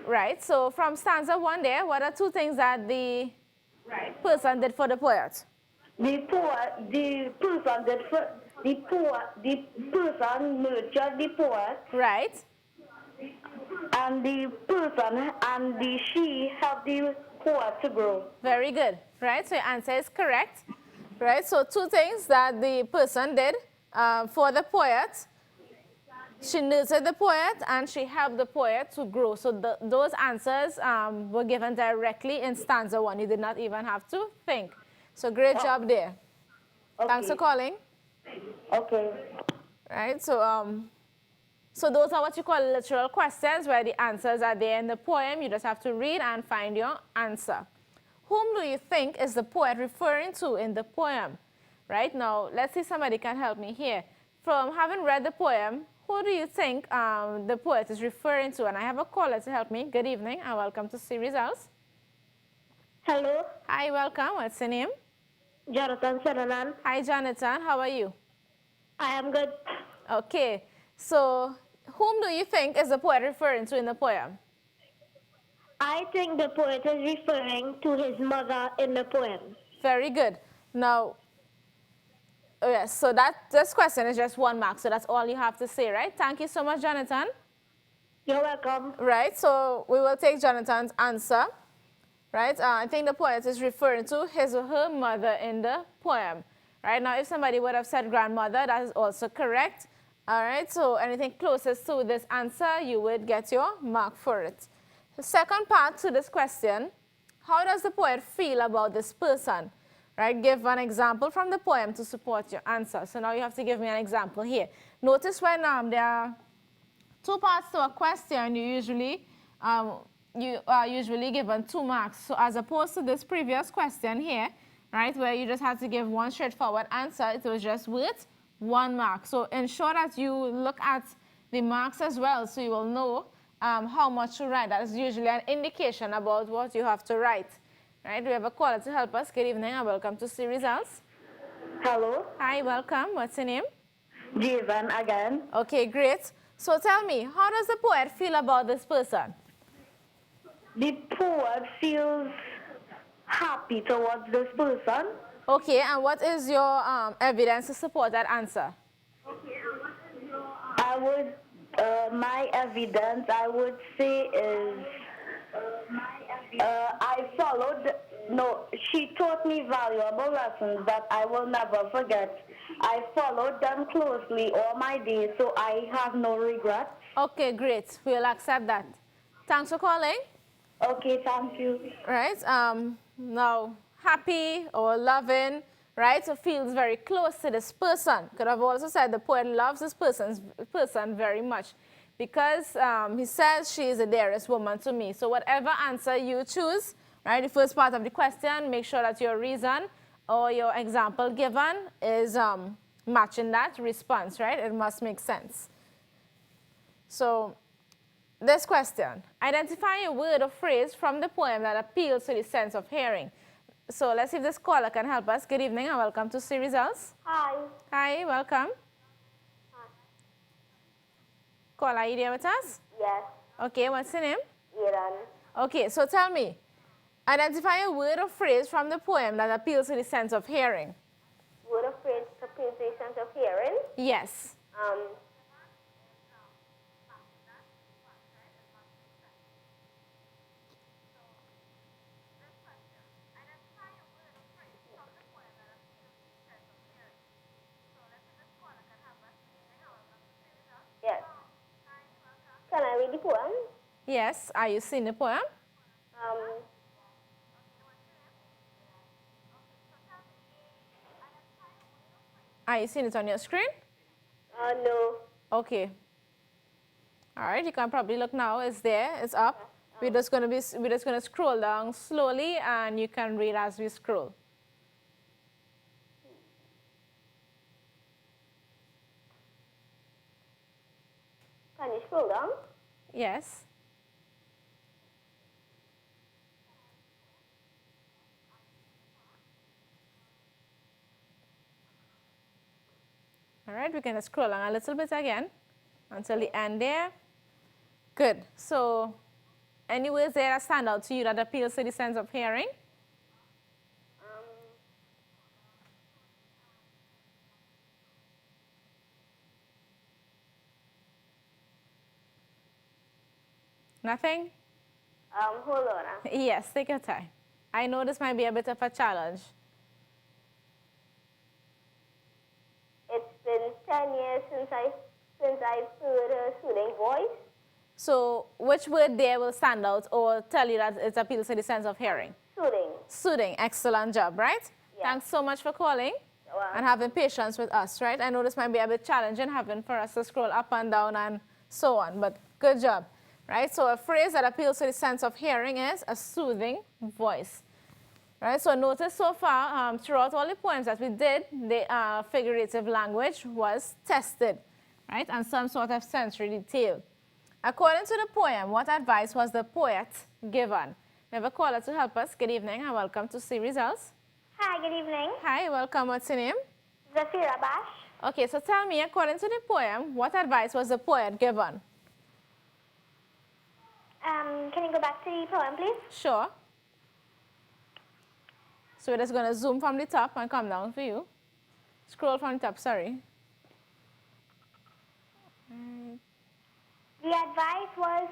Right, so from stanza 1 there, what are two things that the person did for the poet? The person that the person nurtured the poet, Right, and the person and the she helped the poet to grow. very good. Right, so your answer is correct. Right, so two things that the person did for the poet. She nurtured the poet and she helped the poet to grow. So those answers were given directly in stanza 1. You did not even have to think. So great job there. Okay. Thanks for calling. Okay. Right, so those are what you call literal questions, where the answers are there in the poem. You just have to read and find your answer. Whom do you think is the poet referring to in the poem? Right, now, let's see if somebody can help me here. From having read the poem, who do you think the poet is referring to? And I have a caller to help me. Good evening and welcome to See Results. Hello, Hi, welcome. What's your name? Jonathan Sananan. Hi, Jonathan. How are you? I am good. Okay, so whom do you think is the poet referring to in the poem? I think the poet is referring to his mother in the poem. Very good. Now, yes, so this question is just 1 mark, so that's all you have to say, right? Thank you so much, Jonathan. You're welcome. Right, so we will take Jonathan's answer. Right, I think the poet is referring to his or her mother in the poem. Right, now if somebody would have said grandmother, that is also correct. All right, so anything closest to this answer, you would get your mark for it. The second part to this question, how does the poet feel about this person? Right, give an example from the poem to support your answer. So now you have to give me an example here. Notice when there are 2 parts to a question, you are usually given 2 marks. So as opposed to this previous question here, right, where you just had to give 1 straightforward answer, it was just worth 1 mark. So ensure that you look at the marks as well, so you will know how much to write. That is usually an indication about what you have to write. Right, we have a caller to help us. Good evening and welcome to See Results. Hello, Hi, welcome. What's your name? Jason again. Okay, great. So tell me, how does the poet feel about this person? The poet feels happy towards this person. Okay, and what is your evidence to support that answer? I would, my evidence, I would say is, she taught me valuable lessons that I will never forget. I followed them closely all my days, so I have no regrets. Okay, great. We'll accept that. Thanks for calling. Okay, thank you. Right, now, happy or loving, right, so feels very close to this person. Could have also said the poet loves this person very much because he says she is the dearest woman to me. So whatever answer you choose, right, the first part of the question, make sure that your reason or your example given is matching that response, right? It must make sense. So this question, identify a word or phrase from the poem that appeals to the sense of hearing. So let's see if this caller can help us. Good evening and welcome to See Results. Hi. Hi, welcome. Hi. Caller, are you there with us? Yes. Okay, what's your name? Iran. Okay, so tell me, identify a word or phrase from the poem that appeals to the sense of hearing. Word of phrase appeals to the sense of hearing. Yes. Yes. Can I read the poem? Yes, are you seeing the poem? Are you seeing it on your screen? No. Okay. All right, you can probably look now. It's there. It's up. We're just gonna scroll down slowly, and you can read as we scroll. Can you scroll down? Yes. All right, we can scroll on a little bit again. until the end there. Good. So any words there that stand out to you that appeals to the sense of hearing? Nothing? Hold on. Yes, take your time. I know this might be a bit of a challenge. It's been 10 years since I've heard her soothing voice. So which word there will stand out or tell you that it appeals to the sense of hearing? Soothing. Soothing. Excellent job, right? Yeah. Thanks so much for calling and having patience with us, right? I know this might be a bit challenging having for us to scroll up and down and so on, but good job, right? So a phrase that appeals to the sense of hearing is a soothing voice, right? So notice so far, throughout all the poems that we did, the figurative language was tested, right? And some sort of sensory detail. According to the poem, what advice was the poet given? We have a caller to help us. Good evening and welcome to See Results. Hi, good evening. Hi, welcome. What's your name? Zafira Bash. Okay, so tell me, according to the poem, what advice was the poet given? Can you go back to the poem, please? Sure. So we're just going to zoom from the top and come down for you. Scroll from the top, sorry. The advice was,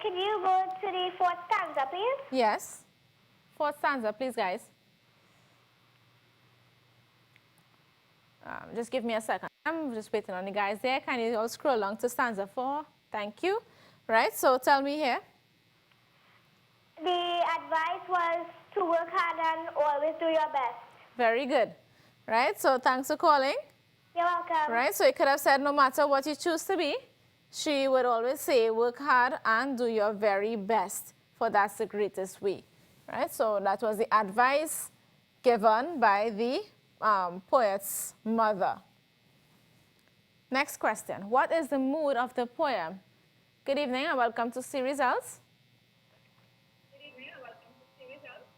could you go to the fourth stanza, please? Yes. Fourth stanza, please, guys. Just give me a second. I'm just waiting on the guys there. Can you all scroll along to stanza 4? Thank you. Right, so tell me here. The advice was to work hard and always do your best. Very good. Right, so thanks for calling. You're welcome. Right, so you could have said no matter what you choose to be, she would always say work hard and do your very best, for that's the greatest way. Right, so that was the advice given by the poet's mother. Next question. What is the mood of the poem? Good evening and welcome to See Results. Good evening and welcome to See Results.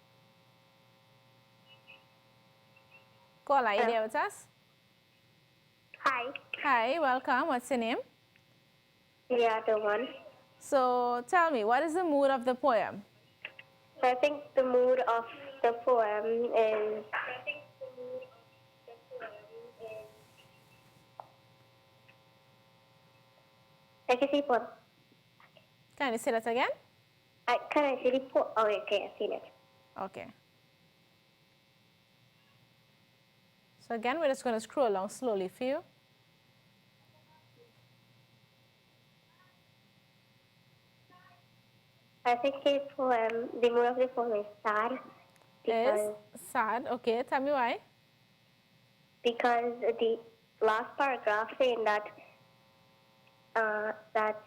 Caller, are you there with us? Hi. Hi, welcome. What's your name? Yeah, the one. So tell me, what is the mood of the poem? I think the mood of the poem is. I can see poem. Can you say that again? Can I see the poem? Oh, okay, I've seen it. Okay. So again, we're just going to scroll along slowly for you. I think the poem, the mood of the poem is sad. Is sad. Okay, tell me why. Because the last paragraph saying that that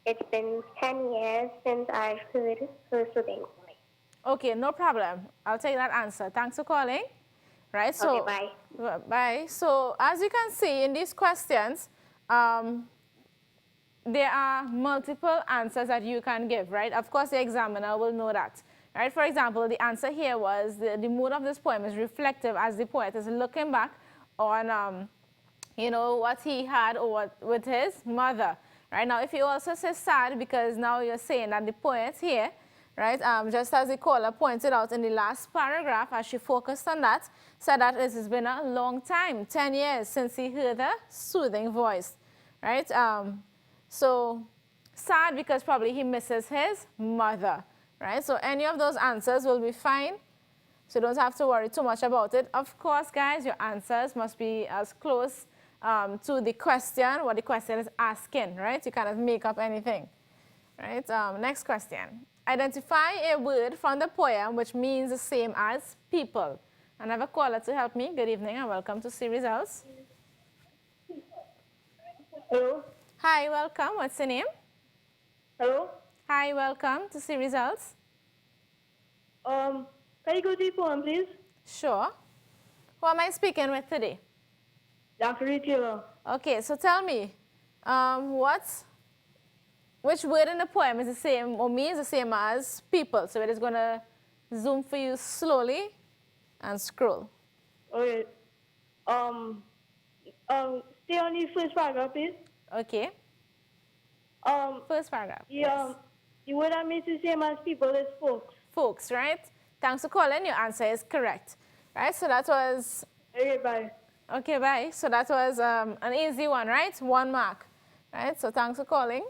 it's been 10 years since I've heard her soothing voice. Okay, no problem. I'll take that answer. Thanks for calling. Right, so Okay, bye. Bye. So as you can see in these questions, there are multiple answers that you can give, right? Of course, the examiner will know that, right? For example, the answer here was the mood of this poem is reflective as the poet is looking back on, you know, what he had or with his mother, right? Now, if you also say sad, because now you're saying that the poet here, right, just as the caller pointed out in the last paragraph, as she focused on that, said that it has been a long time, 10 years, since he heard a soothing voice, right? So sad because probably he misses his mother, right? So any of those answers will be fine. So don't have to worry too much about it. Of course, guys, your answers must be as close to the question, what the question is asking, right? You cannot make up anything, right? Next question. Identify a word from the poem which means the same as people. And I have a caller to help me. Good evening and welcome to See Results. Hello? Hi, welcome. What's your name? Hello? Hi, welcome to See Results. Can you go to the poem, please? Sure. Who am I speaking with today? Dr. Taylor. Okay, so tell me, which word in the poem is the same or means the same as people? So we're just going to zoom for you slowly and scroll. Okay. Um, stay on the first paragraph, please. Okay. First paragraph. Yeah, the word that means the same as people is folks. Folks, right? Thanks for calling. Your answer is correct. Right? So that was... Okay, bye. Okay, bye. So that was an easy one, right? 1 mark. Right? So thanks for calling.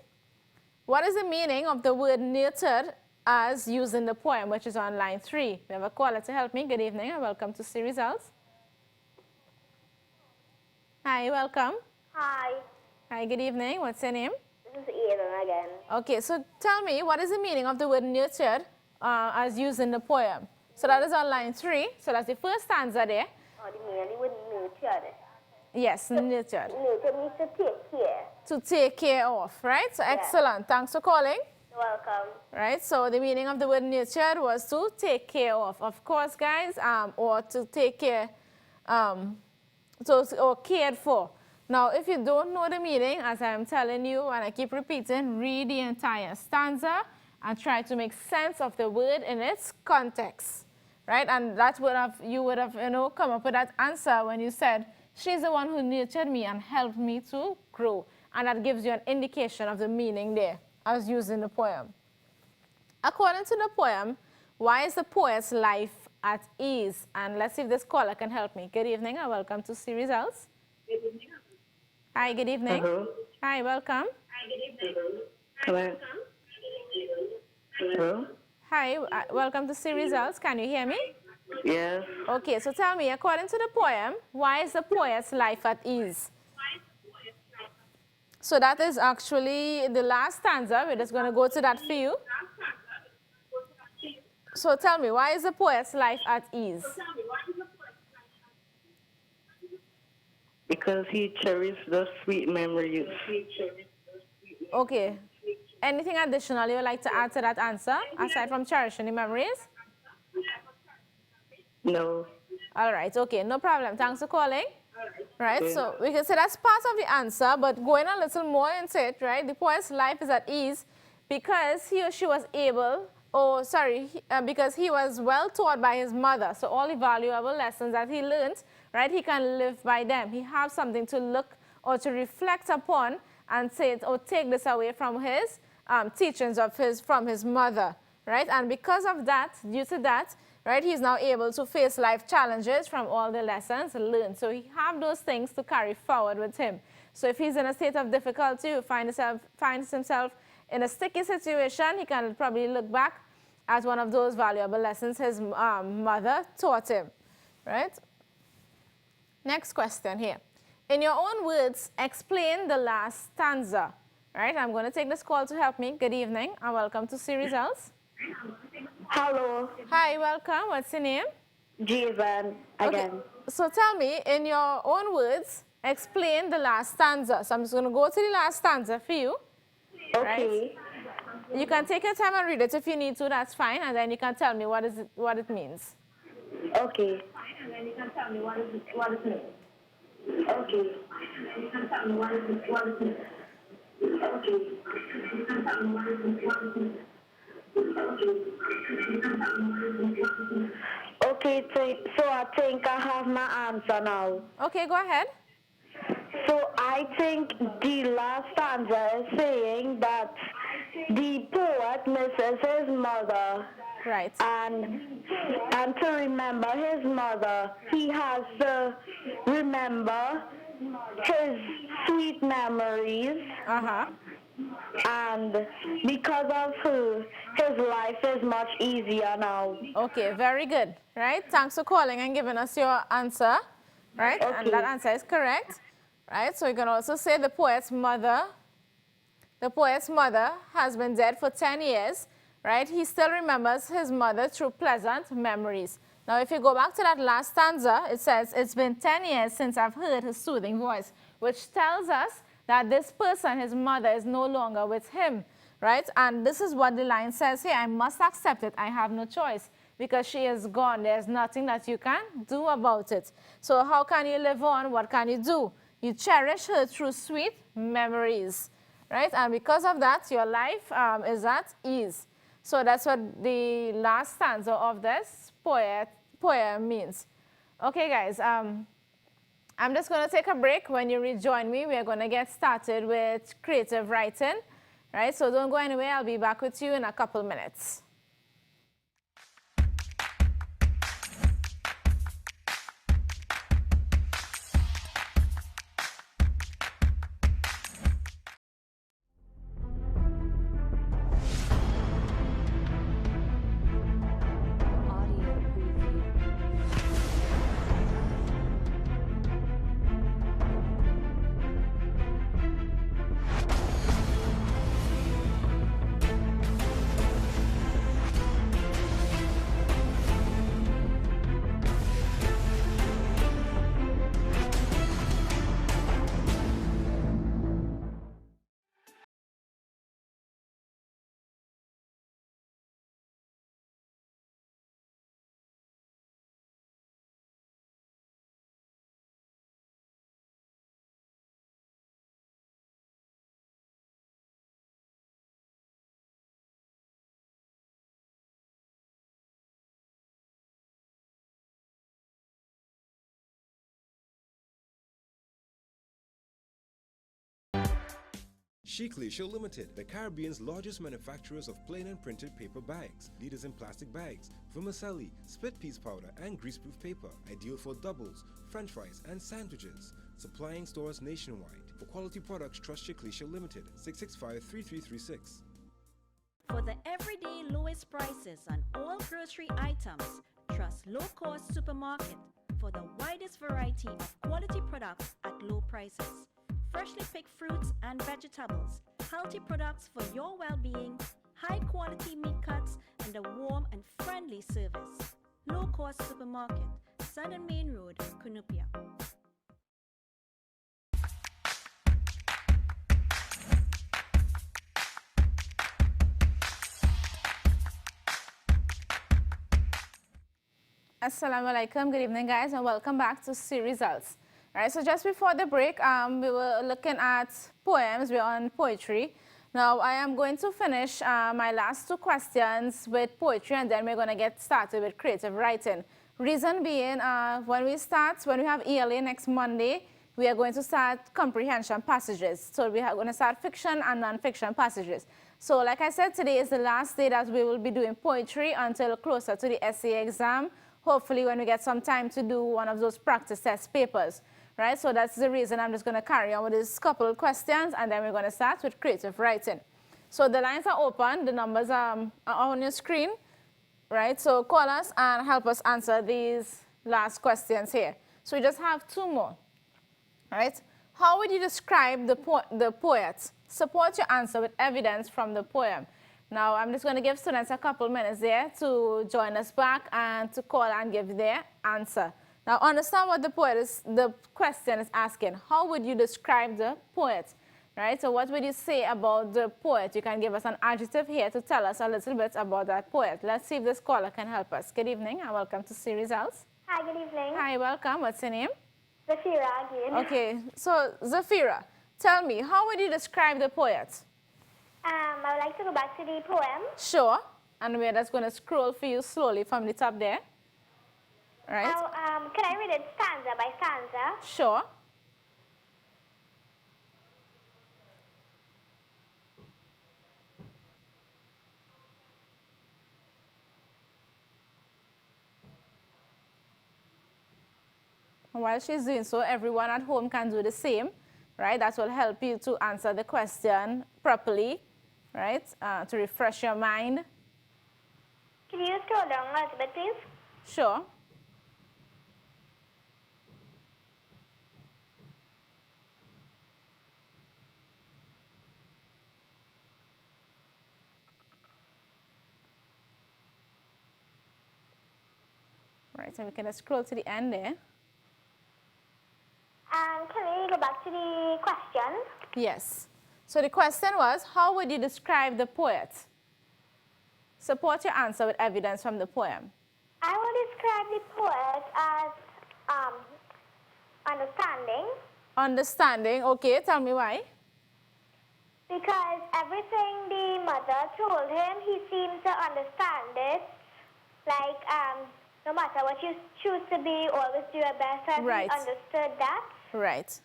What is the meaning of the word nurtured as used in the poem, which is on line 3? We have a caller to help me. Good evening and welcome to See Results. Hi, welcome. Hi, Hi, good evening. What's your name? this is Aiden again. Okay, so tell me, what is the meaning of the word nurtured as used in the poem? So that is on line 3. So that's the first stanza there. Oh, the meaning would nurture. Yes, nurtured. Nurture means to take care. To take care of, right? So excellent. Thanks for calling. You're welcome. Right, so the meaning of the word nurtured was to take care of course, guys, or to take care, or cared for. Now, if you don't know the meaning, as I'm telling you, and I keep repeating, read the entire stanza and try to make sense of the word in its context, right? And that would have, you would have, come up with that answer when you said, she's the one who nurtured me and helped me to grow. And that gives you an indication of the meaning there, as used in the poem. According to the poem, why is the poet's life at ease? And let's see if this caller can help me. Good evening and welcome to See Results. Hi, good evening. Hello. Hi, welcome. Hello. Hello. Hi, welcome to See Results. Can you hear me? Yes. Okay, so tell me, according to the poem, why is the poet's life at ease? So that is actually the last stanza. We're just going to go to that for you. So tell me, why is the poet's life at ease? Because he cherished the sweet memories. Okay. Anything additional you would like to add to that answer, aside from cherishing the memories? No. All right, okay, no problem. Thanks for calling. Right, so we can say that's part of the answer, but going a little more into it, right? The poet's life is at ease because he or she was able, because he was well taught by his mother. So all the valuable lessons that he learned, right, he can live by them. He has something to look or to reflect upon and say, or take this away from his teachings from his mother, right? And because of that, due to that, right, he's now able to face life challenges from all the lessons learned. So he have those things to carry forward with him. So if he's in a state of difficulty, or finds himself in a sticky situation, he can probably look back at one of those valuable lessons his mother taught him, right? Next question here. In your own words, explain the last stanza, right? I'm going to take this call to help me. Good evening and welcome to See Results. Hello, Hi, welcome. What's your name? Jason again. Okay. So tell me, in your own words, explain the last stanza. So I'm just going to go to the last stanza for you. Okay. Right? You can take your time and read it if you need to, that's fine. And then you can tell me what it means. Okay. And then you can tell me what it means. Okay. And you can tell me what it means. Okay. You can tell me what it means. Okay, so I think I have my answer now. Okay, go ahead. So I think the last stanza is saying that the poet misses his mother. Right. And to remember his mother, he has to remember his sweet memories. Uh-huh. And because of her, his life is much easier now. Okay, very good. Right? Thanks for calling and giving us your answer. Right? Okay. And that answer is correct. Right? So you can also say the poet's mother has been dead for 10 years. Right? He still remembers his mother through pleasant memories. Now, if you go back to that last stanza, it says, it's been 10 years since I've heard his soothing voice, which tells us that this person, his mother, is no longer with him, right? And this is what the line says here, I must accept it, I have no choice, because she is gone, there's nothing that you can do about it. So how can you live on? What can you do? You cherish her through sweet memories, right? And because of that, your life is at ease. So that's what the last stanza of this poem means. Okay, guys, I'm just going to take a break. When you rejoin me, we're going to get started with creative writing. Right, so don't go anywhere. I'll be back with you in a couple minutes. Sheikleisha Limited, the Caribbean's largest manufacturers of plain and printed paper bags, leaders in plastic bags, vermicelli, split piece powder, and greaseproof paper, ideal for doubles, french fries, and sandwiches. Supplying stores nationwide. For quality products, trust Sheikleisha Limited, 665-3336. For the everyday lowest prices on all grocery items, trust Low Cost Supermarket for the widest variety of quality products at low prices. Freshly picked fruits and vegetables, healthy products for your well-being, high-quality meat cuts, and a warm and friendly service. Low Cost Supermarket, Sun and Main Road, Cunupia. Assalamu alaikum. Good evening, guys, and welcome back to C Results. All right, so just before the break, we were looking at poems. We're on poetry. Now, I am going to finish my last two questions with poetry, and then we're going to get started with creative writing. Reason being, when we have ELA next Monday, we are going to start comprehension passages. So we are going to start fiction and non-fiction passages. So like I said, today is the last day that we will be doing poetry until closer to the essay exam, hopefully when we get some time to do one of those practice test papers. Right, so that's the reason I'm just going to carry on with these couple of questions, and then we're going to start with creative writing. So the lines are open, the numbers are on your screen, right? So call us and help us answer these last questions here. So we just have two more, right? How would you describe the poet? Support your answer with evidence from the poem. Now, I'm just going to give students a couple minutes there to join us back and to call and give their answer. Now, understand what the question is asking. How would you describe the poet, right? So what would you say about the poet? You can give us an adjective here to tell us a little bit about that poet. Let's see if this caller can help us. Good evening and welcome to C Results. Hi, good evening. Hi, welcome. What's your name? Zafira again. Okay, so Zafira, tell me, how would you describe the poet? I would like to go back to the poem. Sure, and we're just going to scroll for you slowly from the top there. Right. Now, can I read it stanza by stanza? Sure. While she's doing so, everyone at home can do the same, right? That will help you to answer the question properly, right? To refresh your mind. Can you scroll down a little bit, please? Sure. Right, so we can just scroll to the end there. Can we go back to the question? Yes. So the question was, how would you describe the poet? Support your answer with evidence from the poem. I would describe the poet as understanding. Understanding, okay, tell me why. Because everything the mother told him, he seemed to understand it. Like, no matter what you choose to be, always do your best. Have Right. you understood that? Right.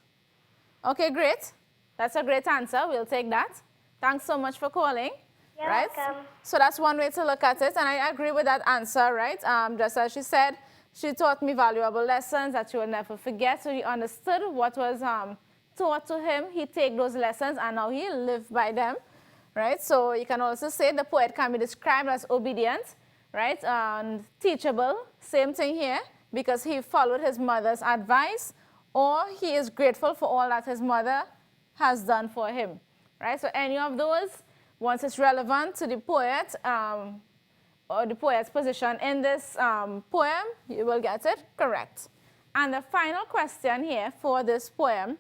Okay, great. That's a great answer. We'll take that. Thanks so much for calling. You're Right? welcome. So that's one way to look at it, and I agree with that answer, right? Just as she said, she taught me valuable lessons that she will never forget. So he understood what was taught to him. He take those lessons, and now he lived by them, right? So you can also say the poet can be described as obedient, right? And teachable, same thing here, because he followed his mother's advice, or he is grateful for all that his mother has done for him, right? So any of those, once it's relevant to the poet or the poet's position in this poem, you will get it correct. And the final question here for this poem,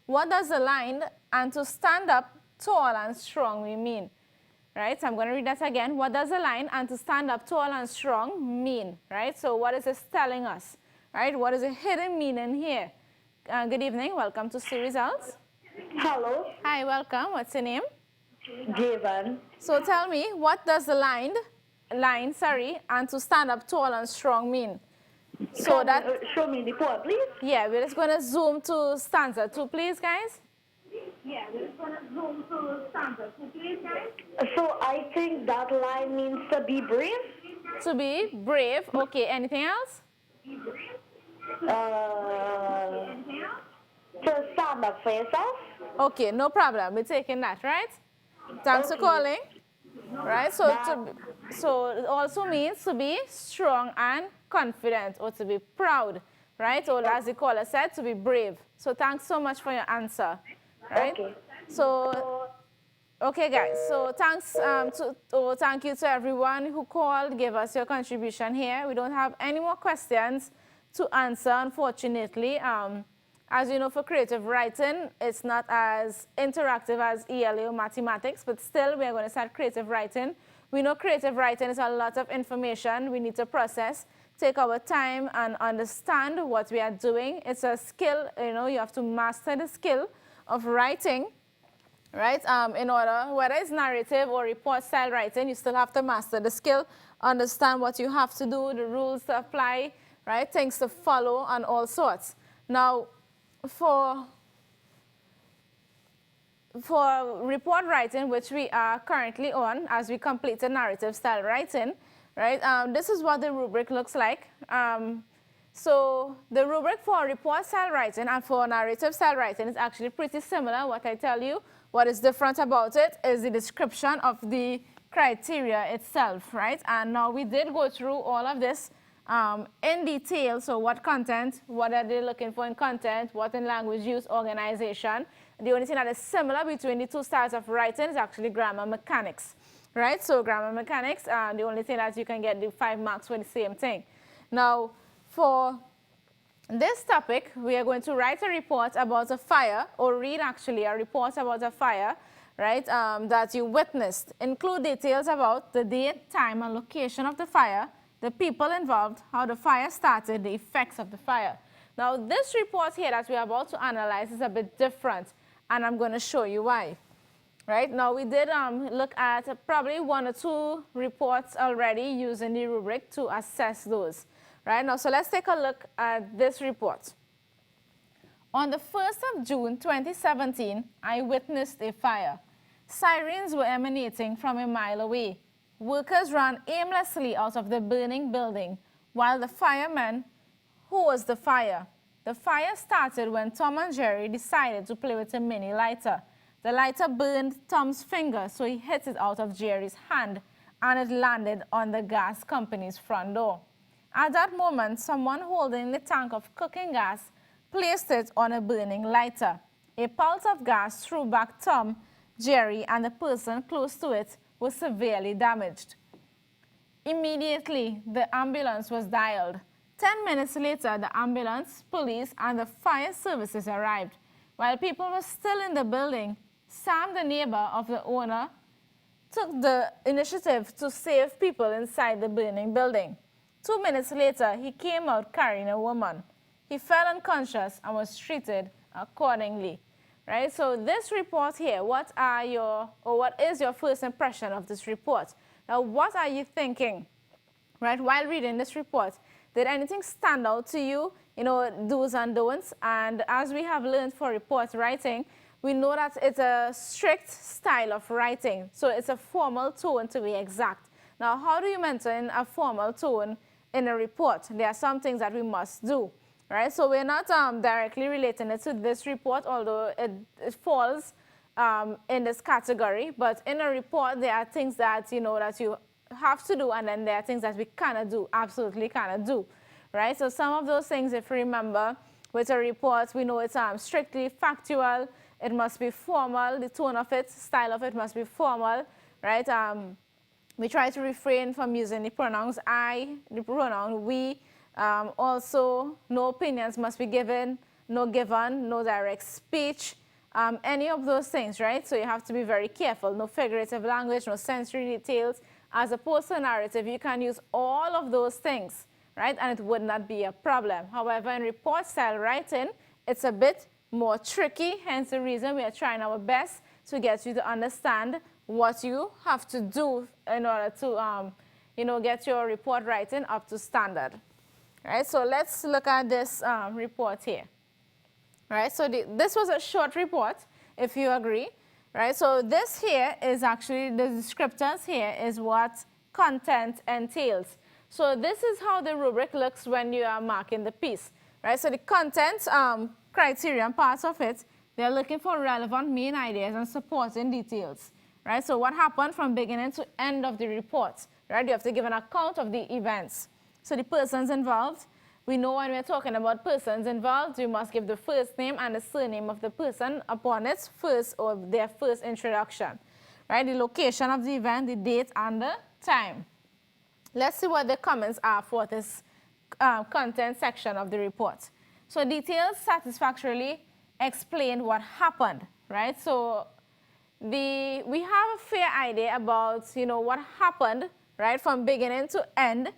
what does the line, and to stand up tall and strong, mean? Right, so I'm going to read that again. What does the line, and to stand up tall and strong, mean? Right, so what is this telling us? Right, what is the hidden meaning here? Good evening, welcome to See Results. Hello, Hi, welcome. What's your name? Javan. So tell me, what does the line, and to stand up tall and strong mean? So that, Show me the poem, please. yeah, we're just going to zoom to stanza 2, please, guys. Yeah, we're just going to zoom to stanza 2, please, guys. So I think that line means to be brave. To be brave. Okay, anything else? To stand up for yourself. Okay, no problem. We're taking that, right? Thanks for calling. Right, so so it also means to be strong and confident, or to be proud, right? Or as the caller said, to be brave. So thanks so much for your answer, right? Okay. So, okay, guys. So thanks thank you to everyone who called, gave us your contribution here. We don't have any more questions to answer, unfortunately. As you know, for creative writing, it's not as interactive as ELA or mathematics, but still we're going to start creative writing. We know creative writing is a lot of information we need to process, take our time and understand what we are doing. It's a skill, you know, you have to master the skill of writing, right? In order, whether it's narrative or report style writing, you still have to master the skill, understand what you have to do, the rules to apply, right? Things to follow and all sorts. Now, for report writing, which we are currently on as we complete the narrative style writing, right? This is what the rubric looks like. So the rubric for report style writing and for narrative style writing is actually pretty similar. What I tell you, what is different about it is the description of the criteria itself, right? And now we did go through all of this in detail. So what content, what are they looking for in content, what in language use, organization. The only thing that is similar between the two styles of writing is actually grammar mechanics, right? So grammar mechanics, the only thing that you can get the 5 marks for the same thing. Now, for this topic, we are going to write a report about a fire, or read actually a report about a fire, right, that you witnessed. Include details about the date, time, and location of the fire, the people involved, how the fire started, the effects of the fire. Now, this report here that we're about to analyze is a bit different, and I'm going to show you why. Right, now we did look at probably 1 or 2 reports already using the rubric to assess those. Right, now, so let's take a look at this report. On the 1st of June 2017, I witnessed a fire. Sirens were emanating from a mile away. Workers ran aimlessly out of the burning building, while the firemen hosed the fire. The fire started when Tom and Jerry decided to play with a mini lighter. The lighter burned Tom's finger, so he hit it out of Jerry's hand, and it landed on the gas company's front door. At that moment, someone holding the tank of cooking gas placed it on a burning lighter. A pulse of gas threw back Tom, Jerry, and the person close to it was severely damaged. Immediately, the ambulance was dialed. 10 minutes later, the ambulance, police, and the fire services arrived. While people were still in the building, Sam, the neighbor of the owner, took the initiative to save people inside the burning building. 2 minutes later, he came out carrying a woman. He fell unconscious and was treated accordingly. Right? So this report here, what is your first impression of this report? Now, what are you thinking, right, while reading this report? Did anything stand out to you? You know, do's and don'ts. And as we have learned for report writing, we know that it's a strict style of writing. So it's a formal tone to be exact. Now, how do you maintain a formal tone in a report? There are some things that we must do, right? So we're not directly relating it to this report, although it falls in this category. But in a report, there are things that, you know, that you have to do, and then there are things that we cannot do, absolutely cannot do, right? So some of those things, if you remember, with a report, we know it's strictly factual. It must be formal. The tone of it, style of it must be formal, right? We try to refrain from using the pronouns I, the pronoun we. Also, no opinions must be given, no direct speech, any of those things, right? So you have to be very careful. No figurative language, no sensory details. As opposed to narrative, you can use all of those things, right? And it would not be a problem. However, in report style writing, it's a bit more tricky, hence the reason we are trying our best to get you to understand what you have to do in order to, you know, get your report writing up to standard. Right, so let's look at this report here. Right, so this was a short report, if you agree. Right, so this here is actually, the descriptors here is what content entails. So this is how the rubric looks when you are marking the piece. Right, so the content criterion parts of it, they're looking for relevant main ideas and supporting details. Right, so what happened from beginning to end of the report, right? You have to give an account of the events. So the persons involved, we know when we're talking about persons involved, you must give the first name and the surname of the person upon its first or their first introduction. Right, the location of the event, the date and the time. Let's see what the comments are for this content section of the report. So details satisfactorily explain what happened, right? So we have a fair idea about, you know, what happened, right, from beginning to end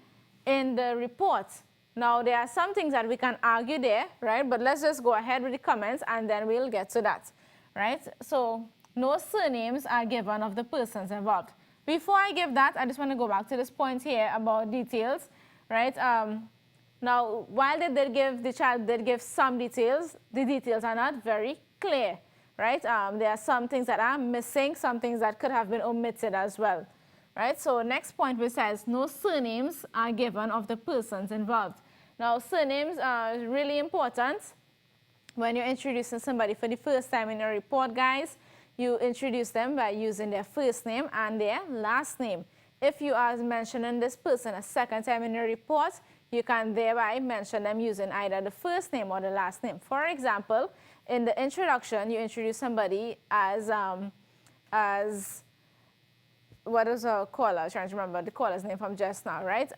in the report. Now, there are some things that we can argue there, right, but let's just go ahead with the comments and then we'll get to that, right? So no surnames are given of the persons involved. Before I give that, I just want to go back to this point here about details, right? Now, while the child did give some details, the details are not very clear, right? There are some things that are missing, some things that could have been omitted as well, right? So next point which says no surnames are given of the persons involved. Now, surnames are really important when you're introducing somebody for the first time in a report, guys. You introduce them by using their first name and their last name. If you are mentioning this person a second time in a report, you can thereby mention them using either the first name or the last name. For example, in the introduction, you introduce somebody as what is a caller? I'm trying to remember the caller's name from just now, right?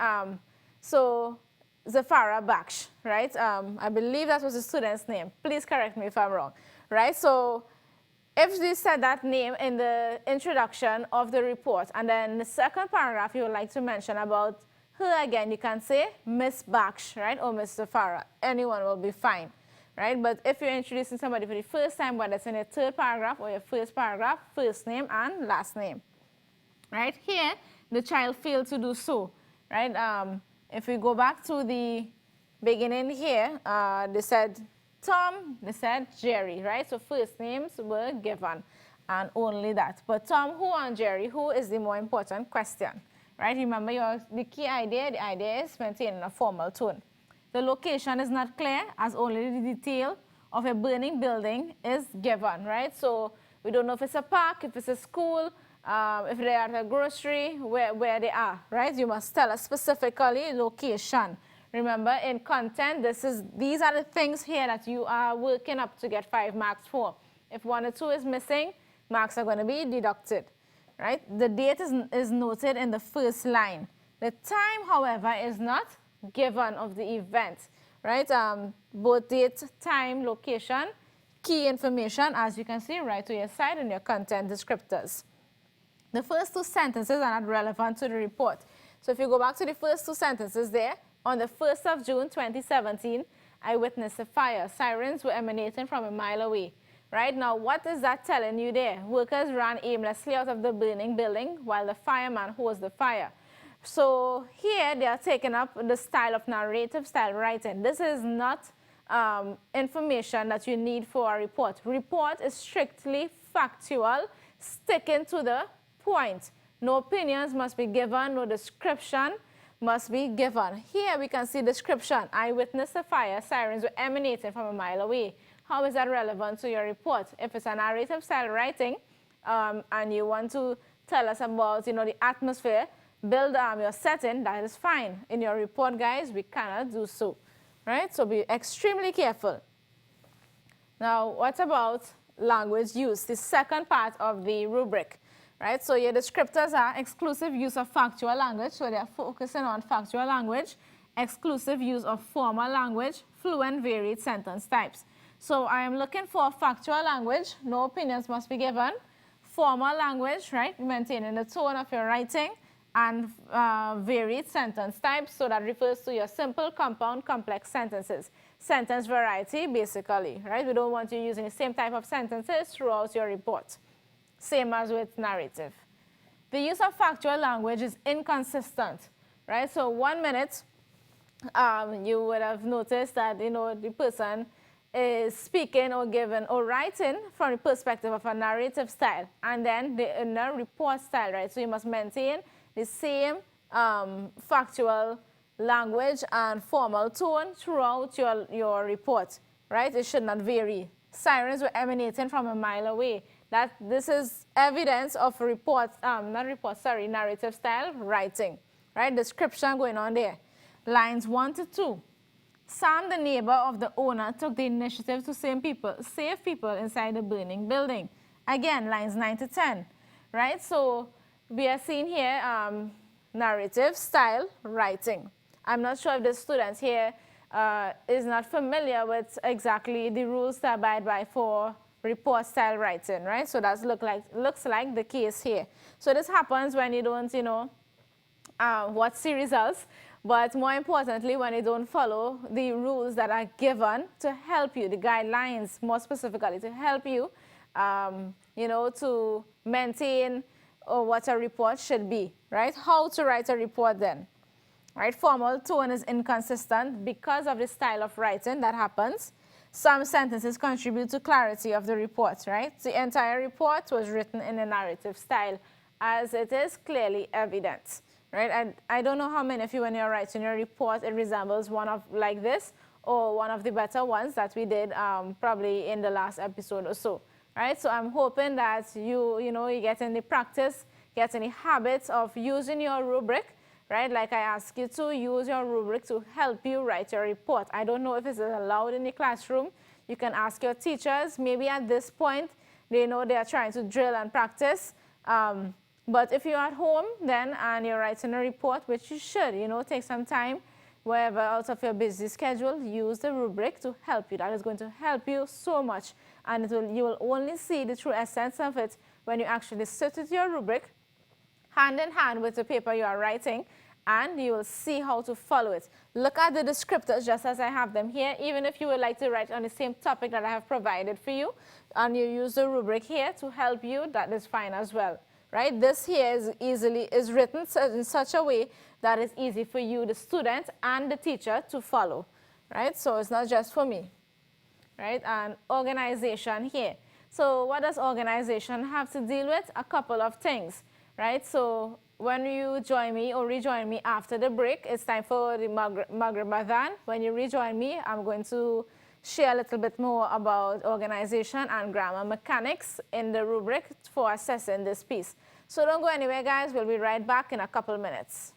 So Zafara Baksh, right? I believe that was the student's name. Please correct me if I'm wrong, right? So if you said that name in the introduction of the report, and then the second paragraph you would like to mention about her again, you can say Miss Baksh, right? Or Miss Zafara. Anyone will be fine, right? But if you're introducing somebody for the first time, whether it's in your third paragraph or your first paragraph, first name and last name. Right here, the child failed to do so, right? If we go back to the beginning here, they said Tom, they said Jerry, right? So first names were given and only that. But Tom, who, and Jerry, who is the more important question, right? Remember the key idea, the idea is maintaining a formal tone. The location is not clear as only the detail of a burning building is given, right? So we don't know if it's a park, if it's a school, if they are at a grocery, where they are, right? You must tell us specifically location. Remember, in content, these are the things here that you are working up to get 5 marks for. If 1 or 2 is missing, marks are going to be deducted, right? The date is noted in the first line. The time, however, is not given of the event, right? Both date, time, location, key information, as you can see right to your side in your content descriptors. The first 2 sentences are not relevant to the report. So if you go back to the first 2 sentences there, on the 1st of June 2017, I witnessed a fire. Sirens were emanating from a mile away. Right now, what is that telling you there? Workers ran aimlessly out of the burning building while the fireman hosed the fire. So here they are taking up the style of narrative style writing. This is not information that you need for a report. Report is strictly factual, sticking to the point. No opinions must be given, no description must be given. Here we can see description. I witnessed a fire, sirens were emanating from a mile away. How is that relevant to your report? If it's a narrative style writing and you want to tell us about, the atmosphere, build your setting, that is fine. In your report, guys, we cannot do so, right? So be extremely careful. Now, what about language use? The second part of the rubric, right? So your descriptors are exclusive use of factual language, so they're focusing on factual language, exclusive use of formal language, fluent varied sentence types. So I am looking for factual language, no opinions must be given, formal language, right, maintaining the tone of your writing, and varied sentence types, so that refers to your simple, compound, complex sentences. Sentence variety, basically, right? We don't want you using the same type of sentences throughout your report. Same as with narrative. The use of factual language is inconsistent, right? So 1 minute, you would have noticed that, the person is speaking or giving or writing from the perspective of a narrative style, and then in a report style, right? So you must maintain the same factual language and formal tone throughout your report, right? It should not vary. Sirens were emanating from a mile away. This is evidence of narrative style writing, right? Description going on there. Lines 1 to 2. Sam, the neighbor of the owner, took the initiative to save people inside the burning building. Again, lines 9 to 10, right? So we are seeing here narrative style writing. I'm not sure if the students here is not familiar with exactly the rules to abide by for report style writing, right? So that looks like the case here. So this happens when you don't, see results, but more importantly, when you don't follow the rules that are given to help you, the guidelines more specifically, to help you, to maintain what a report should be, right? How to write a report then, right? Formal tone is inconsistent because of the style of writing that happens. Some sentences contribute to clarity of the report, right? The entire report was written in a narrative style, as it is clearly evident, right? And I don't know how many of you, when you're writing your report, it resembles one of like this or one of the better ones that we did probably in the last episode or so, right? So I'm hoping that you get in the practice, get in the habits of using your rubric, right? Like I ask you to use your rubric to help you write your report. I don't know if it's allowed in the classroom. You can ask your teachers. Maybe at this point, they know they are trying to drill and practice. But if you're at home then and you're writing a report, which you should, take some time, wherever out of your busy schedule, use the rubric to help you. That is going to help you so much. And you will only see the true essence of it when you actually sit with your rubric, hand in hand with the paper you are writing, and you will see how to follow it. Look at the descriptors just as I have them here. Even if you would like to write on the same topic that I have provided for you, and you use the rubric here to help you, that is fine as well, right? This here is written in such a way that it's easy for you, the student and the teacher, to follow, right? So it's not just for me, right? And organization here. So what does organization have to deal with? A couple of things, right? So when you join me or rejoin me after the break, it's time for the Maghrib Adhan. When you rejoin me, I'm going to share a little bit more about organization and grammar mechanics in the rubric for assessing this piece. So don't go anywhere, guys. We'll be right back in a couple minutes.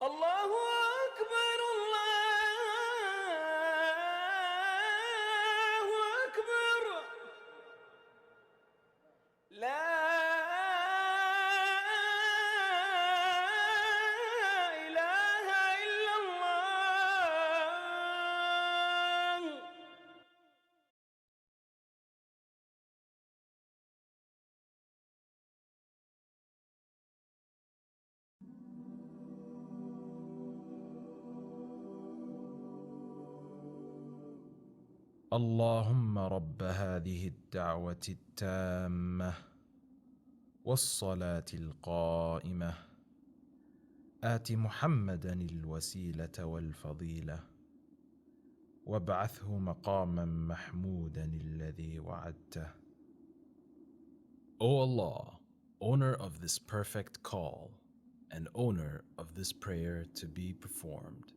الله أكبر الله أكبر لا إله إلا الله. اللهم رب هذه الدعوة التامة والصلاة القائمة آت محمدا الوسيلة والفضيلة وابعثه مقاما محمودا الذي وعدته. O Allah, owner of this perfect call and owner of this prayer to be performed,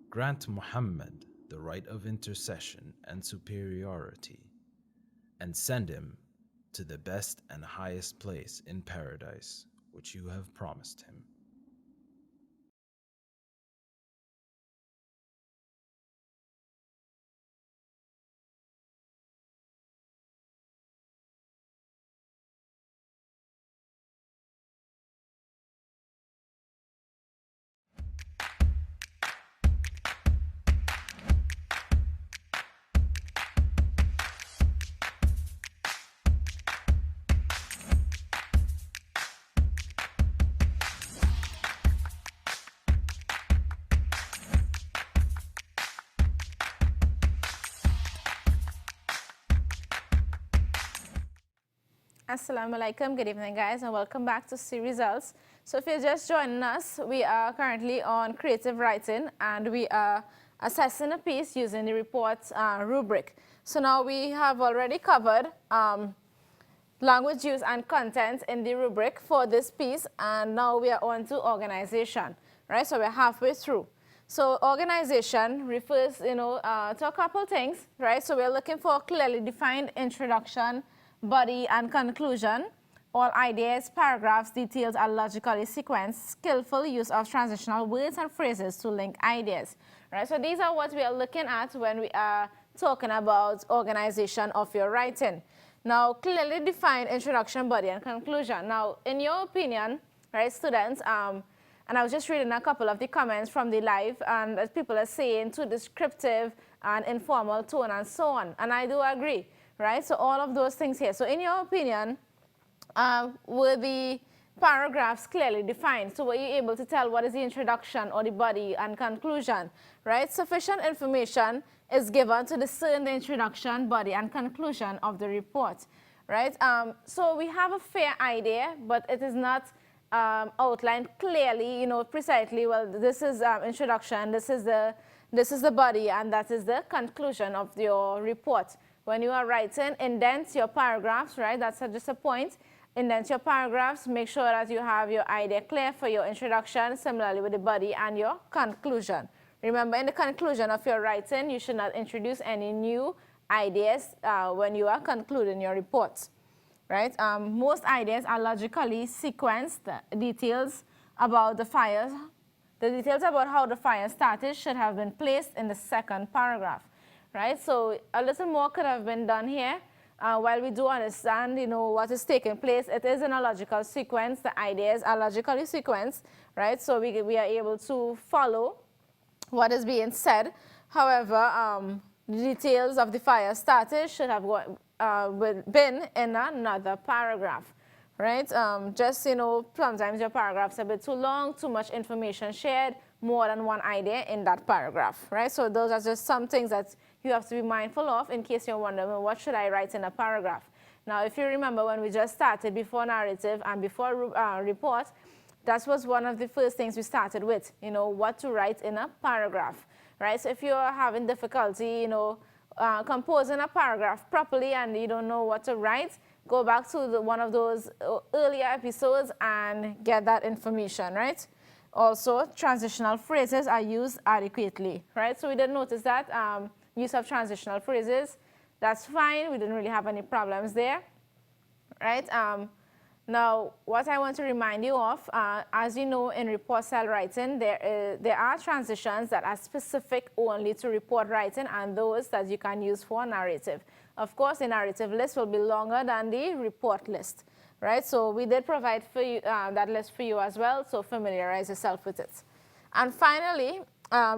grant Muhammad the right of intercession and superiority, and send him to the best and highest place in paradise which you have promised him. Assalamu alaikum, good evening guys, and welcome back to C Results. So if you're just joining us, we are currently on creative writing and we are assessing a piece using the reports rubric. So now we have already covered language use and content in the rubric for this piece, and now we are on to organization, right? So we're halfway through. So organization refers, to a couple things, right? So we're looking for a clearly defined introduction, body, and conclusion. All ideas, paragraphs, details are logically sequenced, skillful use of transitional words and phrases to link ideas, right? So these are what we are looking at when we are talking about organization of your writing. Now, clearly defined introduction, body, and conclusion. Now, in your opinion, right, students, and I was just reading a couple of the comments from the live, and as people are saying, too descriptive and informal tone and so on, and I do agree, right? So all of those things here. So in your opinion, were the paragraphs clearly defined? So were you able to tell what is the introduction or the body and conclusion, right? Sufficient information is given to discern the introduction, body, and conclusion of the report, right? So we have a fair idea, but it is not outlined clearly, precisely, well, this is introduction, this is the body, and that is the conclusion of your report. When you are writing, indent your paragraphs, right? That's just a point. Indent your paragraphs, make sure that you have your idea clear for your introduction, similarly with the body and your conclusion. Remember, in the conclusion of your writing, you should not introduce any new ideas when you are concluding your reports, right? Most ideas are logically sequenced. The details about how the fire started should have been placed in the second paragraph, right? So a little more could have been done here. While we do understand, what is taking place, it is in a logical sequence. The ideas are logically sequenced, right? So we are able to follow what is being said. However, the details of the fire started should have been in another paragraph, right? Sometimes your paragraphs are a bit too long, too much information shared, more than one idea in that paragraph, right? So those are just some things that you have to be mindful of in case you're wondering, well, what should I write in a paragraph? Now, if you remember when we just started before narrative and before report, that was one of the first things we started with, what to write in a paragraph, right? So if you're having difficulty, composing a paragraph properly and you don't know what to write, go back to one of those earlier episodes and get that information, right? Also, transitional phrases are used adequately, right? So we did notice that use of transitional phrases, that's fine. We didn't really have any problems there, right? Now, what I want to remind you of, as you know, in report style writing, there are transitions that are specific only to report writing and those that you can use for narrative. Of course, the narrative list will be longer than the report list, right? So we did provide for you, that list for you as well, so familiarize yourself with it. And finally,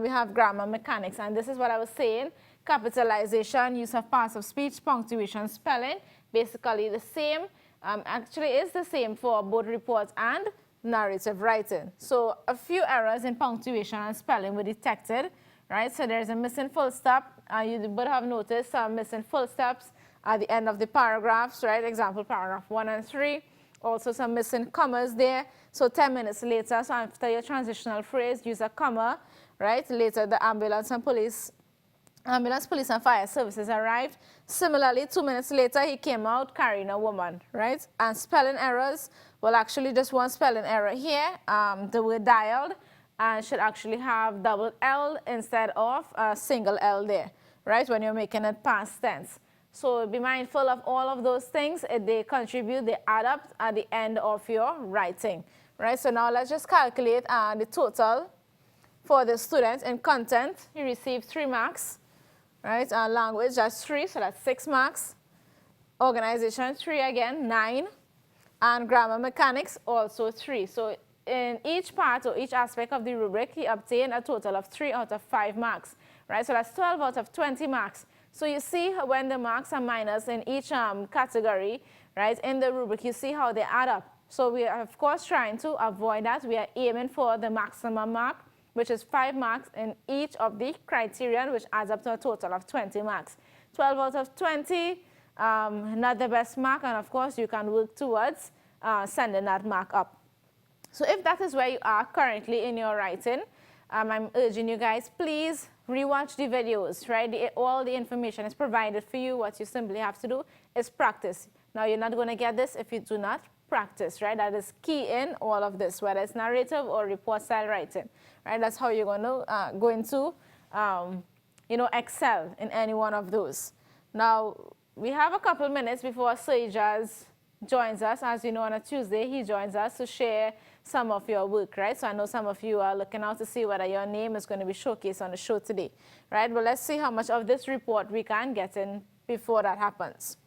we have grammar mechanics, and this is what I was saying. Capitalization, use of parts of speech, punctuation, spelling, basically the same. Actually is the same for both reports and narrative writing. So a few errors in punctuation and spelling were detected, right? So there's a missing full stop. You would have noticed some missing full stops at the end of the paragraphs, right? Example, paragraph 1 and 3. Also some missing commas there. So 10 minutes later, so after your transitional phrase, use a comma, right? Later, the ambulance, police, and fire services arrived. Similarly, 2 minutes later, he came out carrying a woman, right? And spelling errors, well, actually just one spelling error here. The word dialed should actually have double L instead of a single L there, right? When you're making it past tense. So be mindful of all of those things. They contribute, they add up at the end of your writing, right? So now let's just calculate the total for the student. In content, he received 3 marks, right? Language, that's 3, so that's 6 marks. Organization, 3 again, 9. And grammar mechanics, also 3. So in each part or each aspect of the rubric, he obtained a total of 3 out of 5 marks, right? So that's 12 out of 20 marks. So you see when the marks are minus in each category, right, in the rubric, you see how they add up. So we are, of course, trying to avoid that. We are aiming for the maximum mark, which is 5 marks in each of the criterion, which adds up to a total of 20 marks. 12 out of 20, not the best mark, and of course, you can work towards sending that mark up. So if that is where you are currently in your writing, I'm urging you guys, please rewatch the videos, right? All the information is provided for you. What you simply have to do is practice. Now, you're not going to get this if you do not practice, right? That is key in all of this, whether it's narrative or report style writing, right? That's how you're going to excel in any one of those. Now, we have a couple minutes before Sejaz joins us. As you know, on a Tuesday, he joins us to share some of your work, right? So I know some of you are looking out to see whether your name is going to be showcased on the show today, right? But let's see how much of this report we can get in before that happens.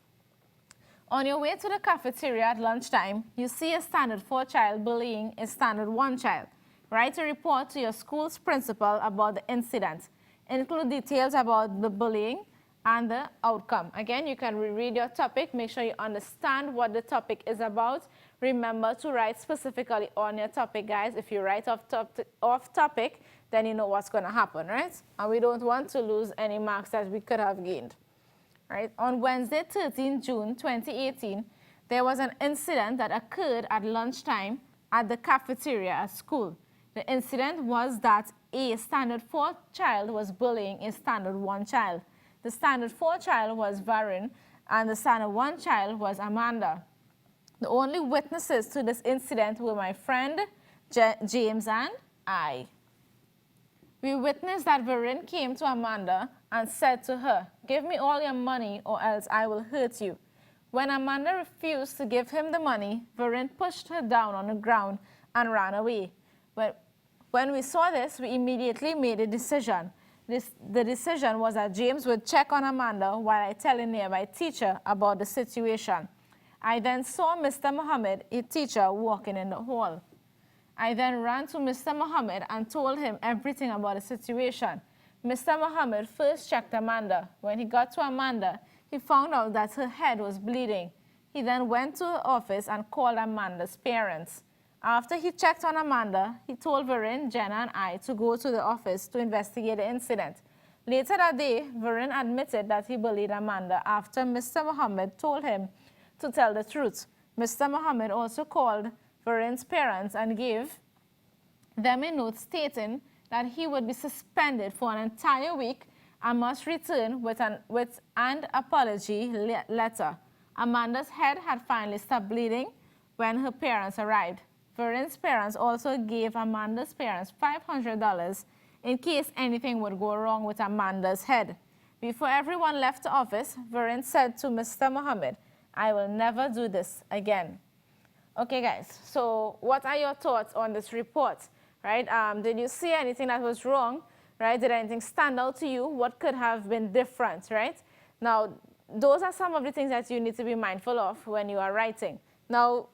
On your way to the cafeteria at lunchtime, you see a standard 4 child bullying a standard 1 child. Write a report to your school's principal about the incident. Include details about the bullying and the outcome. Again, you can reread your topic. Make sure you understand what the topic is about. Remember to write specifically on your topic, guys. If you write off topic, then you know what's going to happen, right? And we don't want to lose any marks that we could have gained, right? On Wednesday, 13 June 2018, there was an incident that occurred at lunchtime at the cafeteria at school. The incident was that a standard 4 child was bullying a standard 1 child. The standard 4 child was Varun, and the standard 1 child was Amanda. The only witnesses to this incident were my friend, James, and I. We witnessed that Varun came to Amanda and said to her, "Give me all your money or else I will hurt you." When Amanda refused to give him the money, Varun pushed her down on the ground and ran away. But when we saw this, we immediately made a decision. The decision was that James would check on Amanda while I tell a nearby teacher about the situation. I then saw Mr. Muhammad, a teacher, walking in the hall. I then ran to Mr. Muhammad and told him everything about the situation. Mr. Muhammad first checked Amanda. When he got to Amanda, he found out that her head was bleeding. He then went to her office and called Amanda's parents. After he checked on Amanda, he told Varun, Jenna, and I to go to the office to investigate the incident. Later that day, Varun admitted that he bullied Amanda after Mr. Muhammad told him to tell the truth. Mr. Muhammad also called Varun's parents and gave them a note stating that he would be suspended for an entire week and must return with an apology letter. Amanda's head had finally stopped bleeding when her parents arrived. Varun's parents also gave Amanda's parents $500 in case anything would go wrong with Amanda's head. Before everyone left the office, Varun said to Mr. Muhammad, "I will never do this again." Okay, guys, so what are your thoughts on this report, right? Did you see anything that was wrong, right? Did anything stand out to you? What could have been different, right? Now, those are some of the things that you need to be mindful of when you are writing. Now,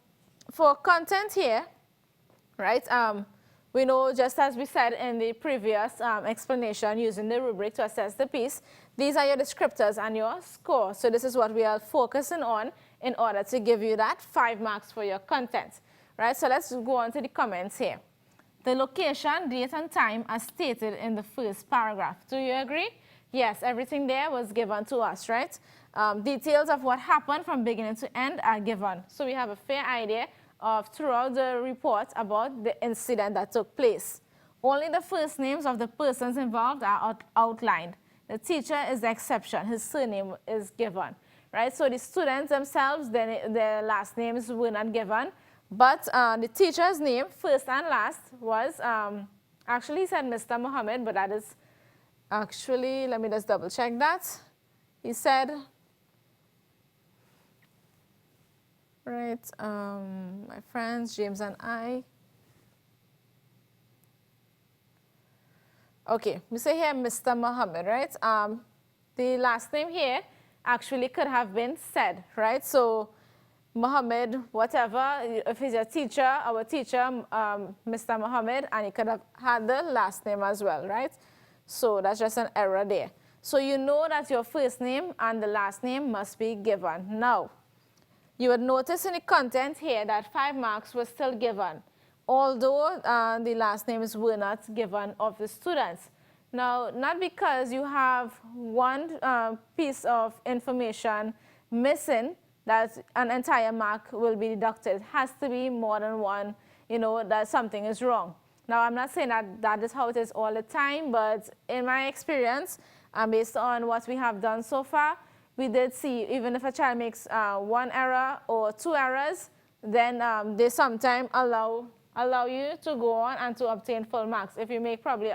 for content here, right, we know, just as we said in the previous explanation, using the rubric to assess the piece, these are your descriptors and your score. So this is what we are focusing on in order to give you that 5 marks for your content, right? So let's go on to the comments here. The location, date, and time are stated in the first paragraph. Do you agree? Yes, everything there was given to us, right? Details of what happened from beginning to end are given. So we have a fair idea of throughout the report about the incident that took place. Only the first names of the persons involved are outlined. The teacher is the exception. His surname is given, right? So the students themselves, their last names were not given, but the teacher's name, first and last, was, actually he said Mr. Mohammed, but that is actually, let me just double check that. He said, right, my friends, James and I. Okay, we say here Mr. Mohammed, right? The last name here actually could have been said, right? So Mohammed, whatever, if he's a teacher, our teacher, Mr. Mohammed, and he could have had the last name as well, right? So that's just an error there. So you know that your first name and the last name must be given. Now, you would notice in the content here that 5 marks were still given, although the last names were not given of the students. Now, not because you have one piece of information missing that an entire mark will be deducted. It has to be more than one, you know, that something is wrong. Now, I'm not saying that that is how it is all the time, but in my experience, and based on what we have done so far, we did see, even if a child makes 1 error or 2 errors, then they sometimes allow you to go on and to obtain full marks. If you make probably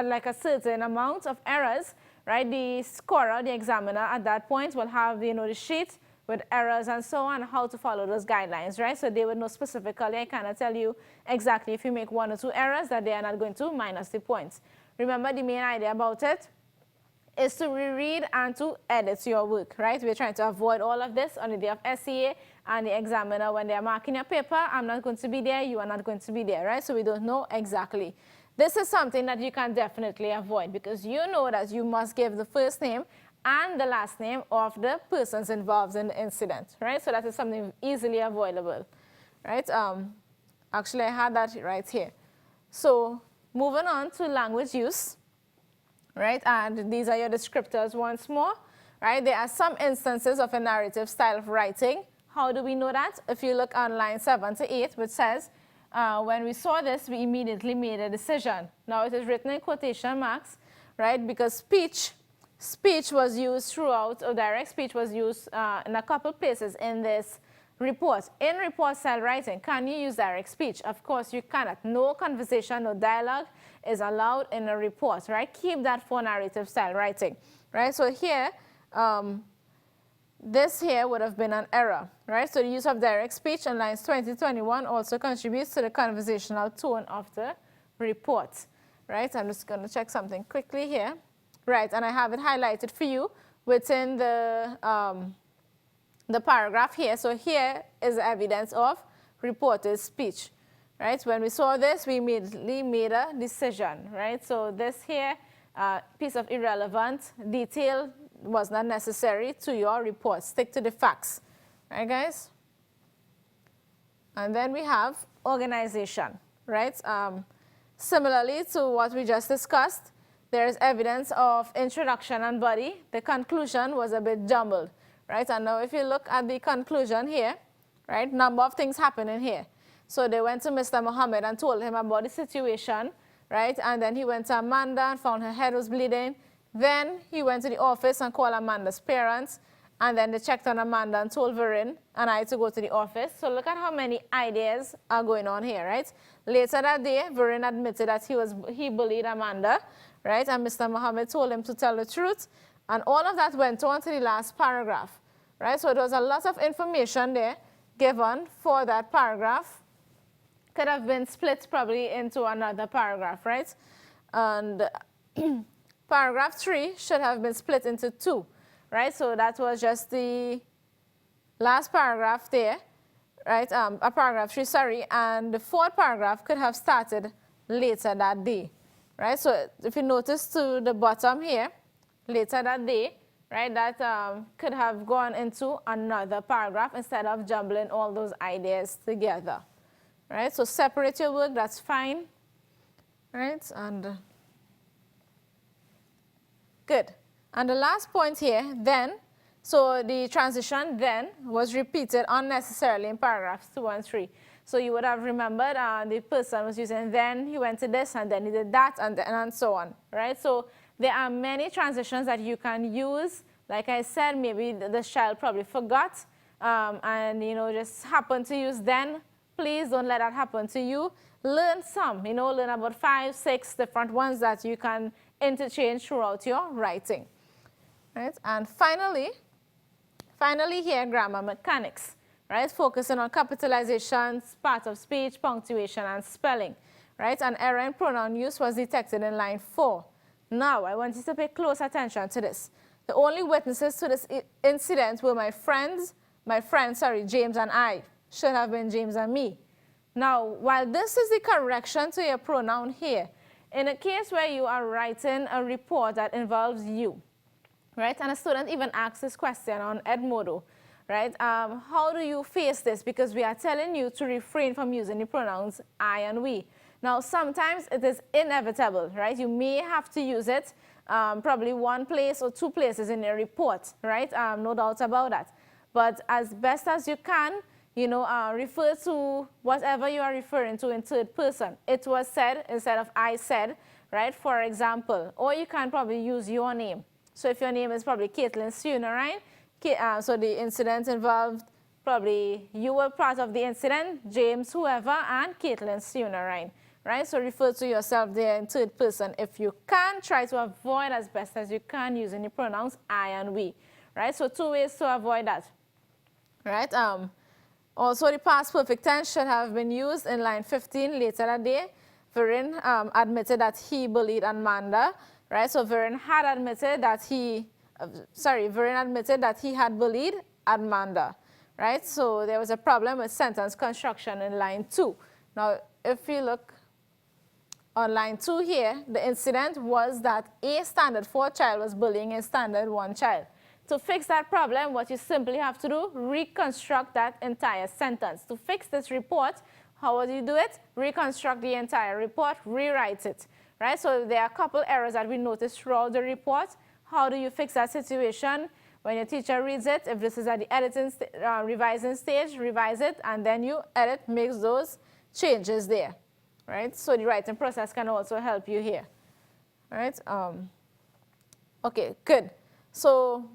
like a certain amount of errors, right, the scorer, the examiner at that point will have, you know, the sheet with errors and so on, how to follow those guidelines, right? So they would know specifically. I cannot tell you exactly if you make 1 or 2 errors that they are not going to minus the points. Remember, the main idea about it is to reread and to edit your work, right? We're trying to avoid all of this on the day of SEA and the examiner when they're marking your paper. I'm not going to be there, you are not going to be there, right? So we don't know exactly. This is something that you can definitely avoid because you know that you must give the first name and the last name of the persons involved in the incident, right? So that is something easily avoidable, right? Actually, I had that right here. So moving on to language use, right? And these are your descriptors once more, right? There are some instances of a narrative style of writing. How do we know that? If you look on line 7 to 8, which says, when we saw this, we immediately made a decision. Now it is written in quotation marks, right? Because speech was used throughout, or direct speech was used in a couple places in this report. In report style writing, can you use direct speech? Of course you cannot. No conversation, no dialogue is allowed in a report, right? Keep that for narrative style writing, right? So here, this here would have been an error, right? So the use of direct speech in lines 20 to 21 also contributes to the conversational tone of the report, right? I'm just going to check something quickly here. Right, and I have it highlighted for you within the paragraph here. So here is evidence of reported speech, right? When we saw this, we immediately made a decision, right? So this here, piece of irrelevant detail was not necessary to your report. Stick to the facts, right, guys? And then we have organization, right? Similarly to what we just discussed, there is evidence of introduction and body. The conclusion was a bit jumbled, right? And now if you look at the conclusion here, right, number of things happen in here. So they went to Mr. Mohammed and told him about the situation, right? And then he went to Amanda and found her head was bleeding. Then he went to the office and called Amanda's parents. And then they checked on Amanda and told Verin and I to go to the office. So look at how many ideas are going on here, right? Later that day, Verin admitted that he bullied Amanda, right? And Mr. Mohammed told him to tell the truth. And all of that went on to the last paragraph, right? So there was a lot of information there given for that paragraph could have been split probably into another paragraph, right? And paragraph 3 should have been split into 2, right? So that was just the last paragraph there, right? A paragraph 3, sorry, and the 4th paragraph could have started later that day, right? So if you notice to the bottom here, later that day, right, that could have gone into another paragraph instead of jumbling all those ideas together, right? So separate your work, that's fine, right? And good. And the last point here, then, so the transition then was repeated unnecessarily in paragraphs 2 and 3. So you would have remembered the person was using then, he went to this, and then he did that, and so on, right? So there are many transitions that you can use. Like I said, maybe the child probably forgot and, you know, just happened to use then. Please don't let that happen to you. Learn some, you know, learn about 5, 6 different ones that you can interchange throughout your writing, right? And finally here, grammar mechanics, right? Focusing on capitalizations, part of speech, punctuation, and spelling, right? An error in pronoun use was detected in line 4. Now, I want you to pay close attention to this. The only witnesses to this incident were my friends, James and I. Should have been James and me. Now, while this is the correction to your pronoun here, in a case where you are writing a report that involves you, right, and a student even asks this question on Edmodo, right, how do you face this? Because we are telling you to refrain from using the pronouns I and we. Now, sometimes it is inevitable, right? You may have to use it probably 1 place or 2 places in your report, right? No doubt about that. But as best as you can, you know, refer to whatever you are referring to in 3rd person. It was said instead of I said, right, for example. Or you can probably use your name. So if your name is probably Caitlin Sooner, right? So the incident involved probably you were part of the incident, James, whoever, and Caitlin Sooner, right? So refer to yourself there in 3rd person. If you can, try to avoid as best as you can using the pronouns I and we, right? So 2 ways to avoid that, right? Also, the past perfect tense should have been used in line 15 later that day. Viren admitted that he bullied Amanda, right? So Viren had admitted that Viren admitted that he had bullied Amanda, right? So there was a problem with sentence construction in line 2. Now, if you look on line 2 here, the incident was that a standard 4 child was bullying a standard 1 child. To fix that problem, what you simply have to do, reconstruct that entire sentence. To fix this report, how would you do it? Reconstruct the entire report, rewrite it, right? So there are a couple errors that we noticed throughout the report. How do you fix that situation? When your teacher reads it, if this is at the editing, revising stage, revise it, and then you edit, make those changes there, right? So the writing process can also help you here, right? Okay, good. So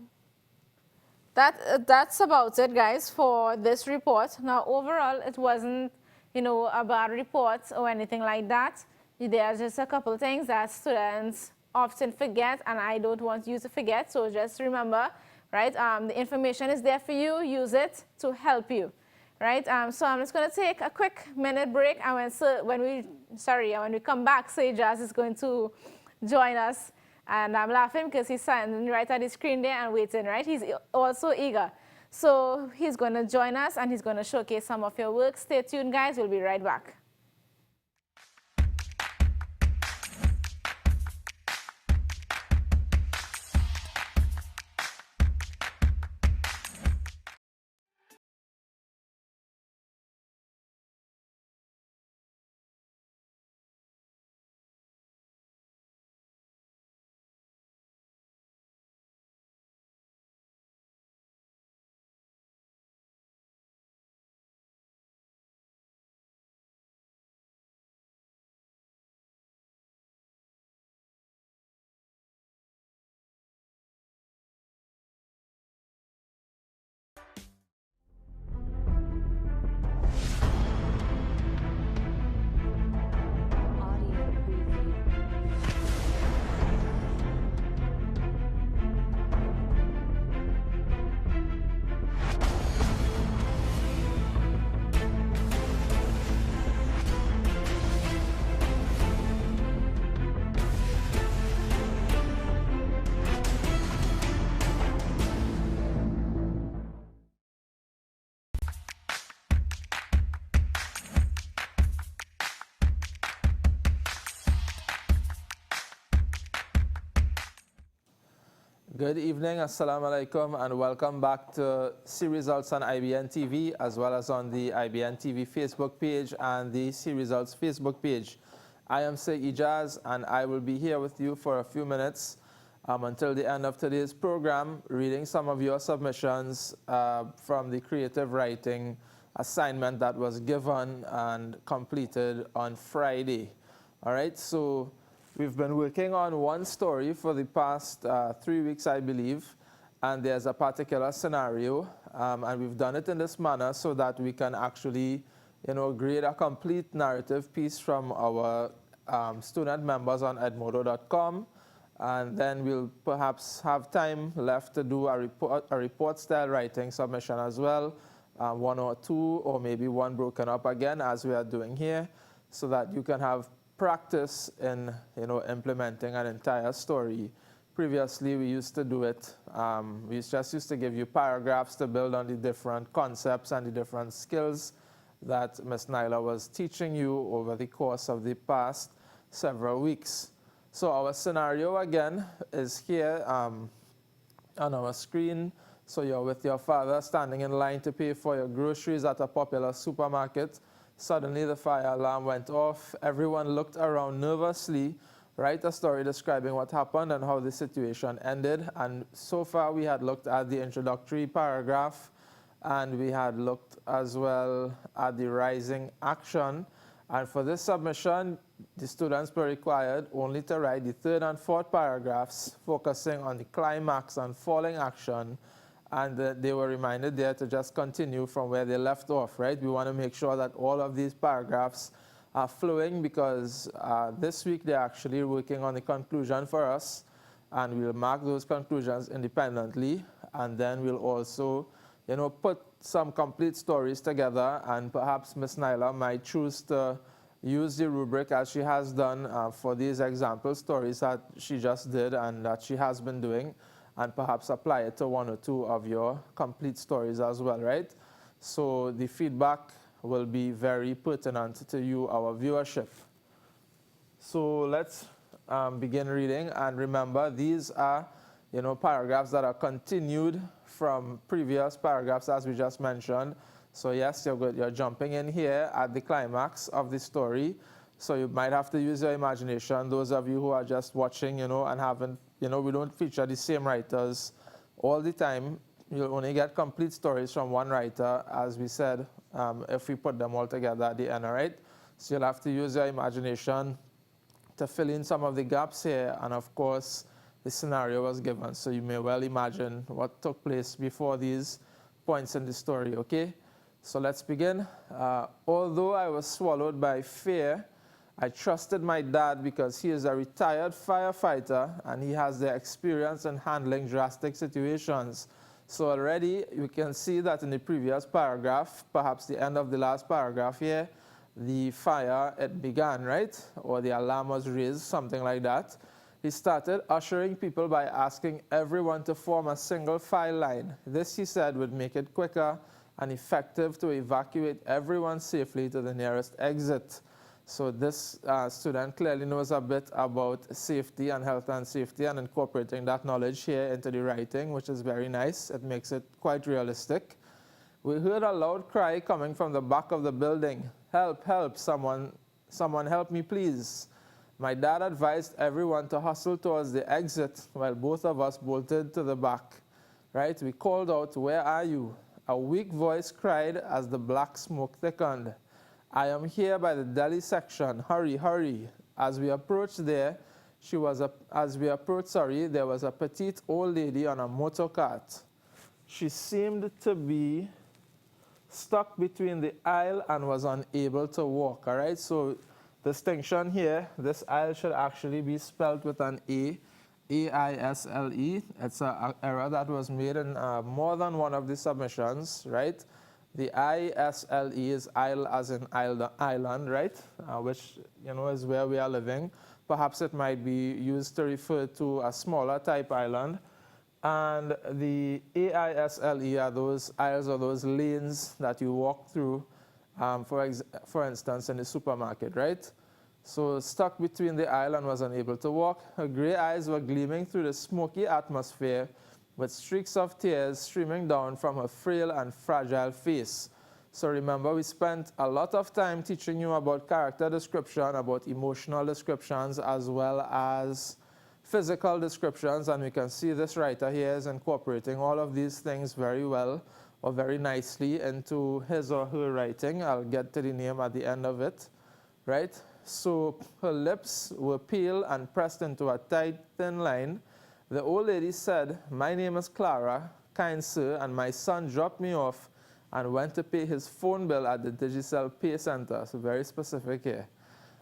that's about it, guys, for this report. Now, overall, it wasn't, you know, a bad report or anything like that. There are just a couple things that students often forget, and I don't want you to forget. So just remember, right, the information is there for you. Use it to help you, right? So I'm just going to take a quick minute break, and when we come back, Jazz is going to join us. And I'm laughing because he's standing right at the screen there and waiting, right? He's also eager. So he's going to join us, and he's going to showcase some of your work. Stay tuned, guys. We'll be right back. Good evening, Assalamu alaikum, and welcome back to C Results on IBN TV, as well as on the IBN TV Facebook page and the C Results Facebook page. I am Sir Ijaz, and I will be here with you for a few minutes until the end of today's program, reading some of your submissions from the creative writing assignment that was given and completed on Friday. All right, so we've been working on one story for the past 3 weeks, I believe, and there's a particular scenario, and we've done it in this manner so that we can actually, grade a complete narrative piece from our student members on edmodo.com, and then we'll perhaps have time left to do a report-style writing submission as well, one or two, or maybe one broken up again, as we are doing here, so that you can have practice in implementing an entire story. Previously, we used to do it. We just used to give you paragraphs to build on the different concepts and the different skills that Ms. Nyla was teaching you over the course of the past several weeks. So our scenario again is here on our screen. So you're with your father standing in line to pay for your groceries at a popular supermarket. Suddenly, the fire alarm went off. Everyone looked around nervously. Write a story describing what happened and how the situation ended. And so far, we had looked at the introductory paragraph, and we had looked as well at the rising action. And for this submission, the students were required only to write the third and fourth paragraphs, focusing on the climax and falling action. And they were reminded there to just continue from where they left off, right? We want to make sure that all of these paragraphs are flowing, because this week they're actually working on the conclusion for us, and we'll mark those conclusions independently, and then we'll also, put some complete stories together, and perhaps Ms. Nyla might choose to use the rubric as she has done for these example stories that she just did and that she has been doing, and perhaps apply it to one or two of your complete stories as well, right? So the feedback will be very pertinent to you, our viewership. So let's begin reading, and remember, these are, paragraphs that are continued from previous paragraphs as we just mentioned. So yes, you're jumping in here at the climax of the story. So you might have to use your imagination. Those of you who are just watching, and haven't, we don't feature the same writers all the time. You'll only get complete stories from one writer, as we said, if we put them all together at the end, all right? So you'll have to use your imagination to fill in some of the gaps here, and of course, the scenario was given. So you may well imagine what took place before these points in the story, okay? So let's begin. Although I was swallowed by fear, I trusted my dad because he is a retired firefighter and he has the experience in handling drastic situations. So already you can see that in the previous paragraph, perhaps the end of the last paragraph here, the fire, it began, right? Or the alarm was raised, something like that. He started ushering people by asking everyone to form a single file line. This, he said, would make it quicker and effective to evacuate everyone safely to the nearest exit. So this student clearly knows a bit about safety and health and safety, and incorporating that knowledge here into the writing, which is very nice. It makes it quite realistic. We heard a loud cry coming from the back of the building. Help, help, someone help me, please. My dad advised everyone to hustle towards the exit while both of us bolted to the back. Right? We called out, where are you? A weak voice cried as the black smoke thickened. I am here by the deli section. Hurry, hurry. As we approached there, there was a petite old lady on a motor cart. She seemed to be stuck between the aisle and was unable to walk, all right? So distinction here, this aisle should actually be spelled with an A, A-I-S-L-E. It's an error that was made in more than one of the submissions, right? The I-S-L-E is isle as in island, right? Which, is where we are living. Perhaps it might be used to refer to a smaller type island. And the A-I-S-L-E are those aisles or those lanes that you walk through, for instance, in the supermarket, right? So stuck between the aisle and was unable to walk. Her gray eyes were gleaming through the smoky atmosphere with streaks of tears streaming down from her frail and fragile face. So remember, we spent a lot of time teaching you about character description, about emotional descriptions, as well as physical descriptions, and we can see this writer here is incorporating all of these things very well or very nicely into his or her writing. I'll get to the name at the end of it, right? So her lips were pale and pressed into a tight, thin line. The old lady said, "My name is Clara, kind sir, and my son dropped me off and went to pay his phone bill at the Digicel Pay Center." So very specific here.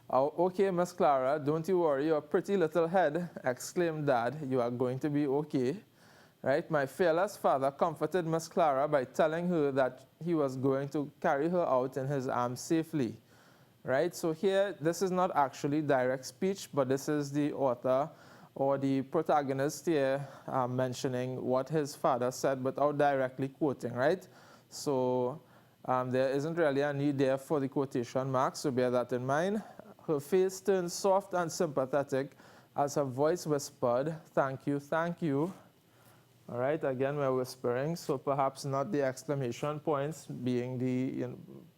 "Oh, okay, Miss Clara, don't you worry your pretty little head," exclaimed Dad. "You are going to be okay." Right? My fearless father comforted Miss Clara by telling her that he was going to carry her out in his arms safely. Right? So here, this is not actually direct speech, but this is the author or the protagonist here mentioning what his father said without directly quoting, right? So there isn't really a need there for the quotation marks, so bear that in mind. Her face turned soft and sympathetic as her voice whispered, "Thank you, thank you." All right, again, we're whispering, so perhaps not the exclamation points being the,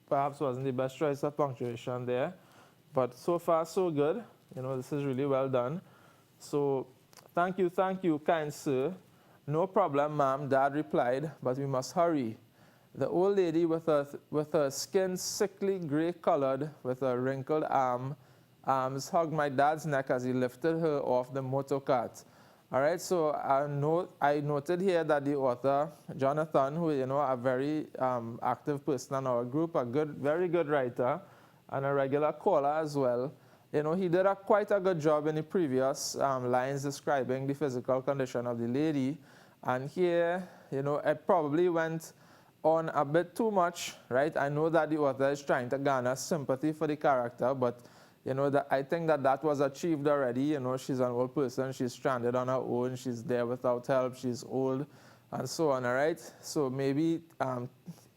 perhaps wasn't the best choice of punctuation there. But so far, so good. This is really well done. So, thank you, kind sir." "No problem, ma'am," Dad replied, "but we must hurry." The old lady with her skin sickly gray-colored, with her wrinkled arms, hugged my dad's neck as he lifted her off the motor cart. All right, so I noted here that the author, Jonathan, who, a very active person in our group, very good writer, and a regular caller as well, he did quite a good job in the previous lines describing the physical condition of the lady. And here, it probably went on a bit too much, right? I know that the author is trying to garner sympathy for the character, but I think that was achieved already. She's an old person, she's stranded on her own, she's there without help, she's old, and so on, all right? So maybe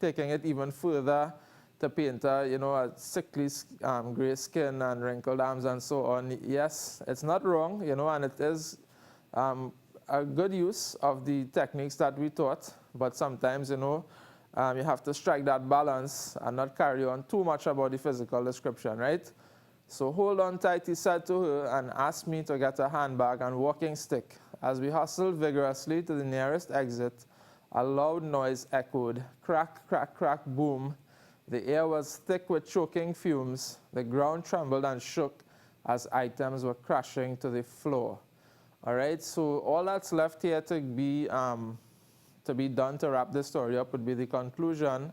taking it even further to paint her, a sickly gray skin and wrinkled arms and so on. Yes, it's not wrong, and it is a good use of the techniques that we taught, but sometimes, you have to strike that balance and not carry on too much about the physical description, right? "So hold on tight," he said to her, and asked me to get a handbag and walking stick. As we hustled vigorously to the nearest exit, a loud noise echoed. Crack, crack, crack, boom. The air was thick with choking fumes. The ground trembled and shook as items were crashing to the floor. All right, so all that's left here to be done to wrap this story up would be the conclusion.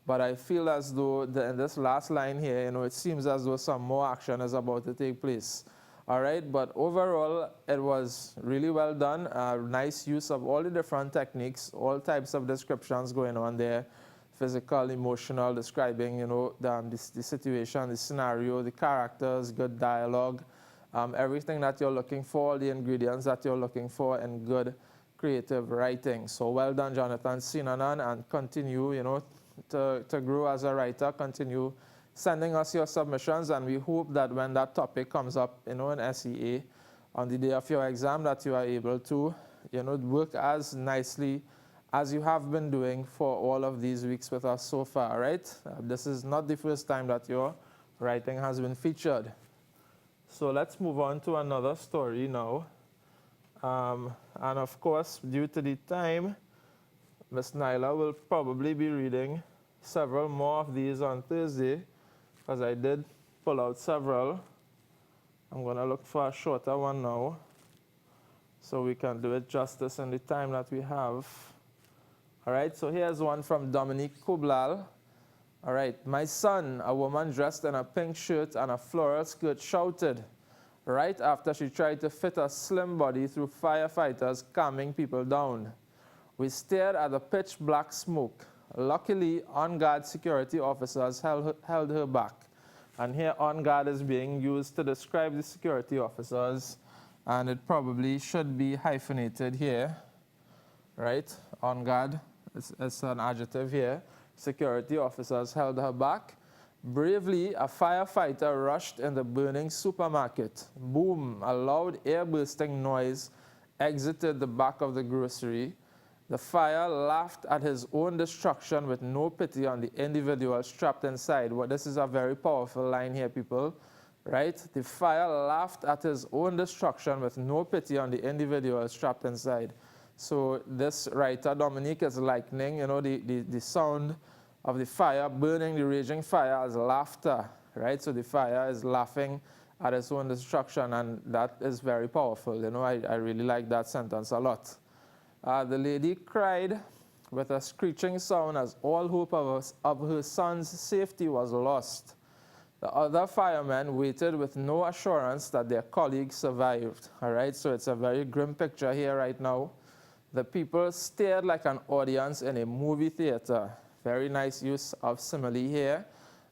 But I feel as though in this last line here, it seems as though some more action is about to take place. All right, but overall, it was really well done. Nice use of all the different techniques, all types of descriptions going on there. Physical, emotional, describing, the situation, the scenario, the characters, good dialogue, everything that you're looking for, the ingredients that you're looking for, and good creative writing. So well done, Jonathan Sinanan, and continue, to grow as a writer. Continue sending us your submissions, and we hope that when that topic comes up, in SEA on the day of your exam, that you are able to, work as nicely as you have been doing for all of these weeks with us so far, right? This is not the first time that your writing has been featured. So let's move on to another story now. And of course, due to the time, Ms. Nyla will probably be reading several more of these on Thursday, because I did pull out several. I'm going to look for a shorter one now, so we can do it justice in the time that we have. All right, so here's one from Dominique Kublal. All right, "My son, a woman dressed in a pink shirt and a floral skirt, shouted right after she tried to fit a slim body through firefighters calming people down. We stared at the pitch black smoke. Luckily, on-guard security officers held her back." And here, on-guard is being used to describe the security officers, and it probably should be hyphenated here, right? On-guard, it's an adjective here. Security officers held her back. Bravely, a firefighter rushed in the burning supermarket. Boom, a loud air-bursting noise exited the back of the grocery. The fire laughed at his own destruction with no pity on the individual trapped inside. Well, this is a very powerful line here, people, right? The fire laughed at his own destruction with no pity on the individual trapped inside. So this writer, Dominique, is likening, the sound of the fire, burning the raging fire, as laughter, right? So the fire is laughing at its own destruction, and that is very powerful. I really like that sentence a lot. The lady cried with a screeching sound as all hope of her son's safety was lost. The other firemen waited with no assurance that their colleague survived. All right, so it's a very grim picture here right now. The people stared like an audience in a movie theater. Very nice use of simile here.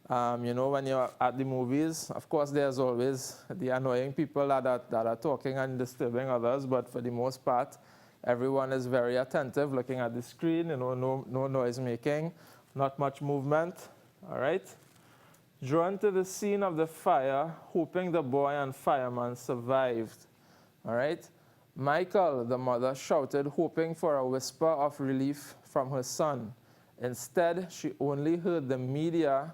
When you're at the movies, of course, there's always the annoying people that are talking and disturbing others, but for the most part, everyone is very attentive, looking at the screen, no noise making, not much movement, all right? Drawn to the scene of the fire, hoping the boy and fireman survived, all right? Michael, the mother, shouted, hoping for a whisper of relief from her son. Instead, she only heard the media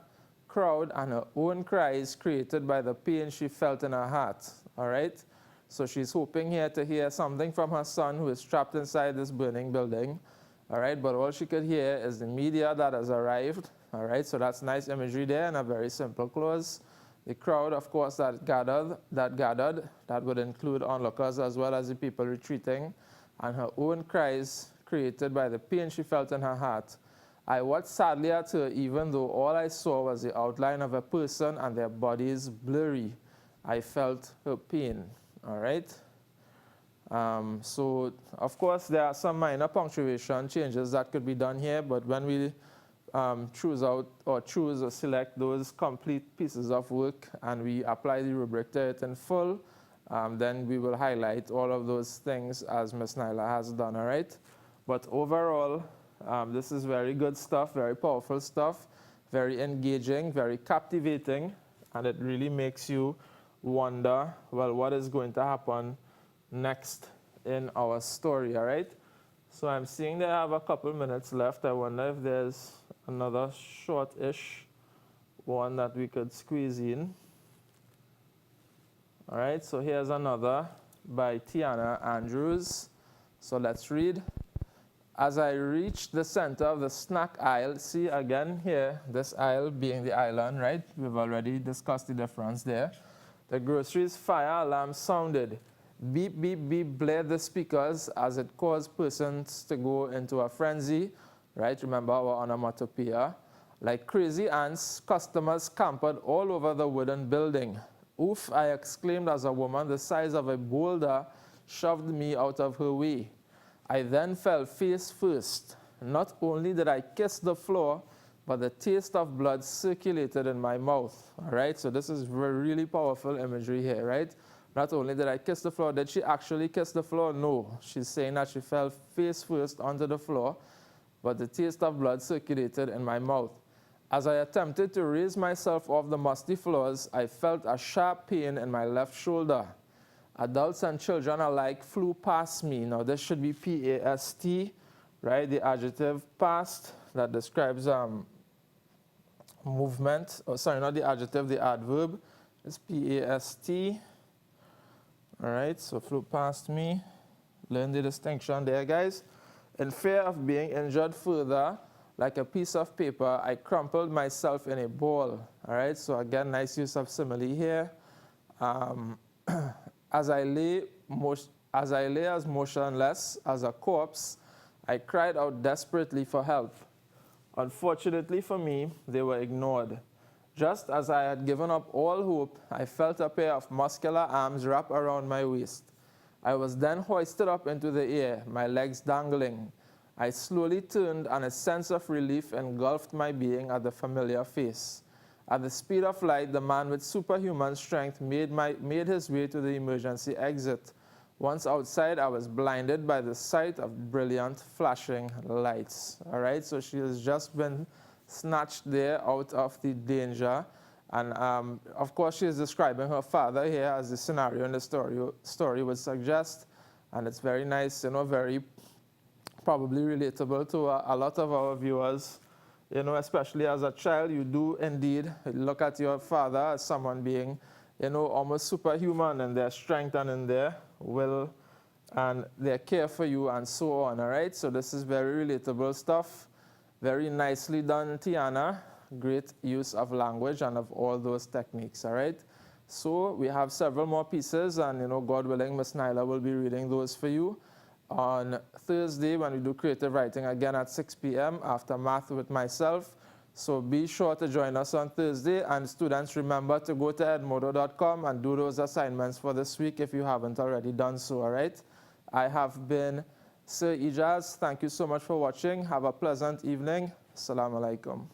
crowd and her own cries created by the pain she felt in her heart, all right? So she's hoping here to hear something from her son who is trapped inside this burning building, all right? But all she could hear is the media that has arrived, all right? So that's nice imagery there and a very simple close. The crowd, of course, that gathered, that would include onlookers as well as the people retreating, and her own cries created by the pain she felt in her heart. I watched sadly at her, even though all I saw was the outline of a person and their bodies blurry. I felt her pain, all right? So, of course, there are some minor punctuation changes that could be done here, but when we choose or select those complete pieces of work and we apply the rubric to it in full, then we will highlight all of those things as Ms. Nyla has done, all right? But overall, this is very good stuff, very powerful stuff, very engaging, very captivating, and it really makes you wonder, well, what is going to happen next in our story, all right? So I'm seeing they have a couple minutes left. I wonder if there's another short-ish one that we could squeeze in. All right, so here's another by Tiana Andrews. So let's read. As I reached the center of the snack aisle, see again here, this aisle being the island, right? We've already discussed the difference there. The groceries fire alarm sounded. Beep, beep, beep, blared the speakers as it caused persons to go into a frenzy, right? Remember our onomatopoeia. Like crazy ants, customers scampered all over the wooden building. Oof, I exclaimed as a woman the size of a boulder shoved me out of her way. I then fell face first. Not only did I kiss the floor, but the taste of blood circulated in my mouth, all right? So this is really powerful imagery here, right? Not only did I kiss the floor, did she actually kiss the floor? No. She's saying that she fell face first onto the floor, but the taste of blood circulated in my mouth. As I attempted to raise myself off the musty floors, I felt a sharp pain in my left shoulder. Adults and children alike flew past me. Now this should be P-A-S-T, right? The adjective past that describes movement. Oh, sorry, not the adjective, the adverb. It's P-A-S-T. All right, so flew past me. Learn the distinction there, guys. In fear of being injured further, like a piece of paper, I crumpled myself in a ball. All right, so again, nice use of simile here. As I lay as motionless as a corpse, I cried out desperately for help. Unfortunately for me, they were ignored. Just as I had given up all hope, I felt a pair of muscular arms wrap around my waist. I was then hoisted up into the air, my legs dangling. I slowly turned, and a sense of relief engulfed my being at the familiar face. At the speed of light, the man with superhuman strength made his way to the emergency exit. Once outside, I was blinded by the sight of brilliant flashing lights. All right, so she has just been snatched there out of the danger. And of course, she is describing her father here as the scenario in the story would suggest. And it's very nice, you know, very probably relatable to a lot of our viewers. You know, especially as a child, you do indeed look at your father as someone being, you know, almost superhuman in their strength and in their will and their care for you and so on, all right? So this is very relatable stuff. Very nicely done, Tiana. Great use of language and of all those techniques, all right? So we have several more pieces and, you know, God willing, Miss Nyla will be reading those for you on Thursday when we do creative writing again at 6 p.m. after math with myself. So be sure to join us on Thursday. And students, remember to go to edmodo.com and do those assignments for this week if you haven't already done so, all right? I have been Sir Ijaz. Thank you so much for watching. Have a pleasant evening. Assalamu alaikum.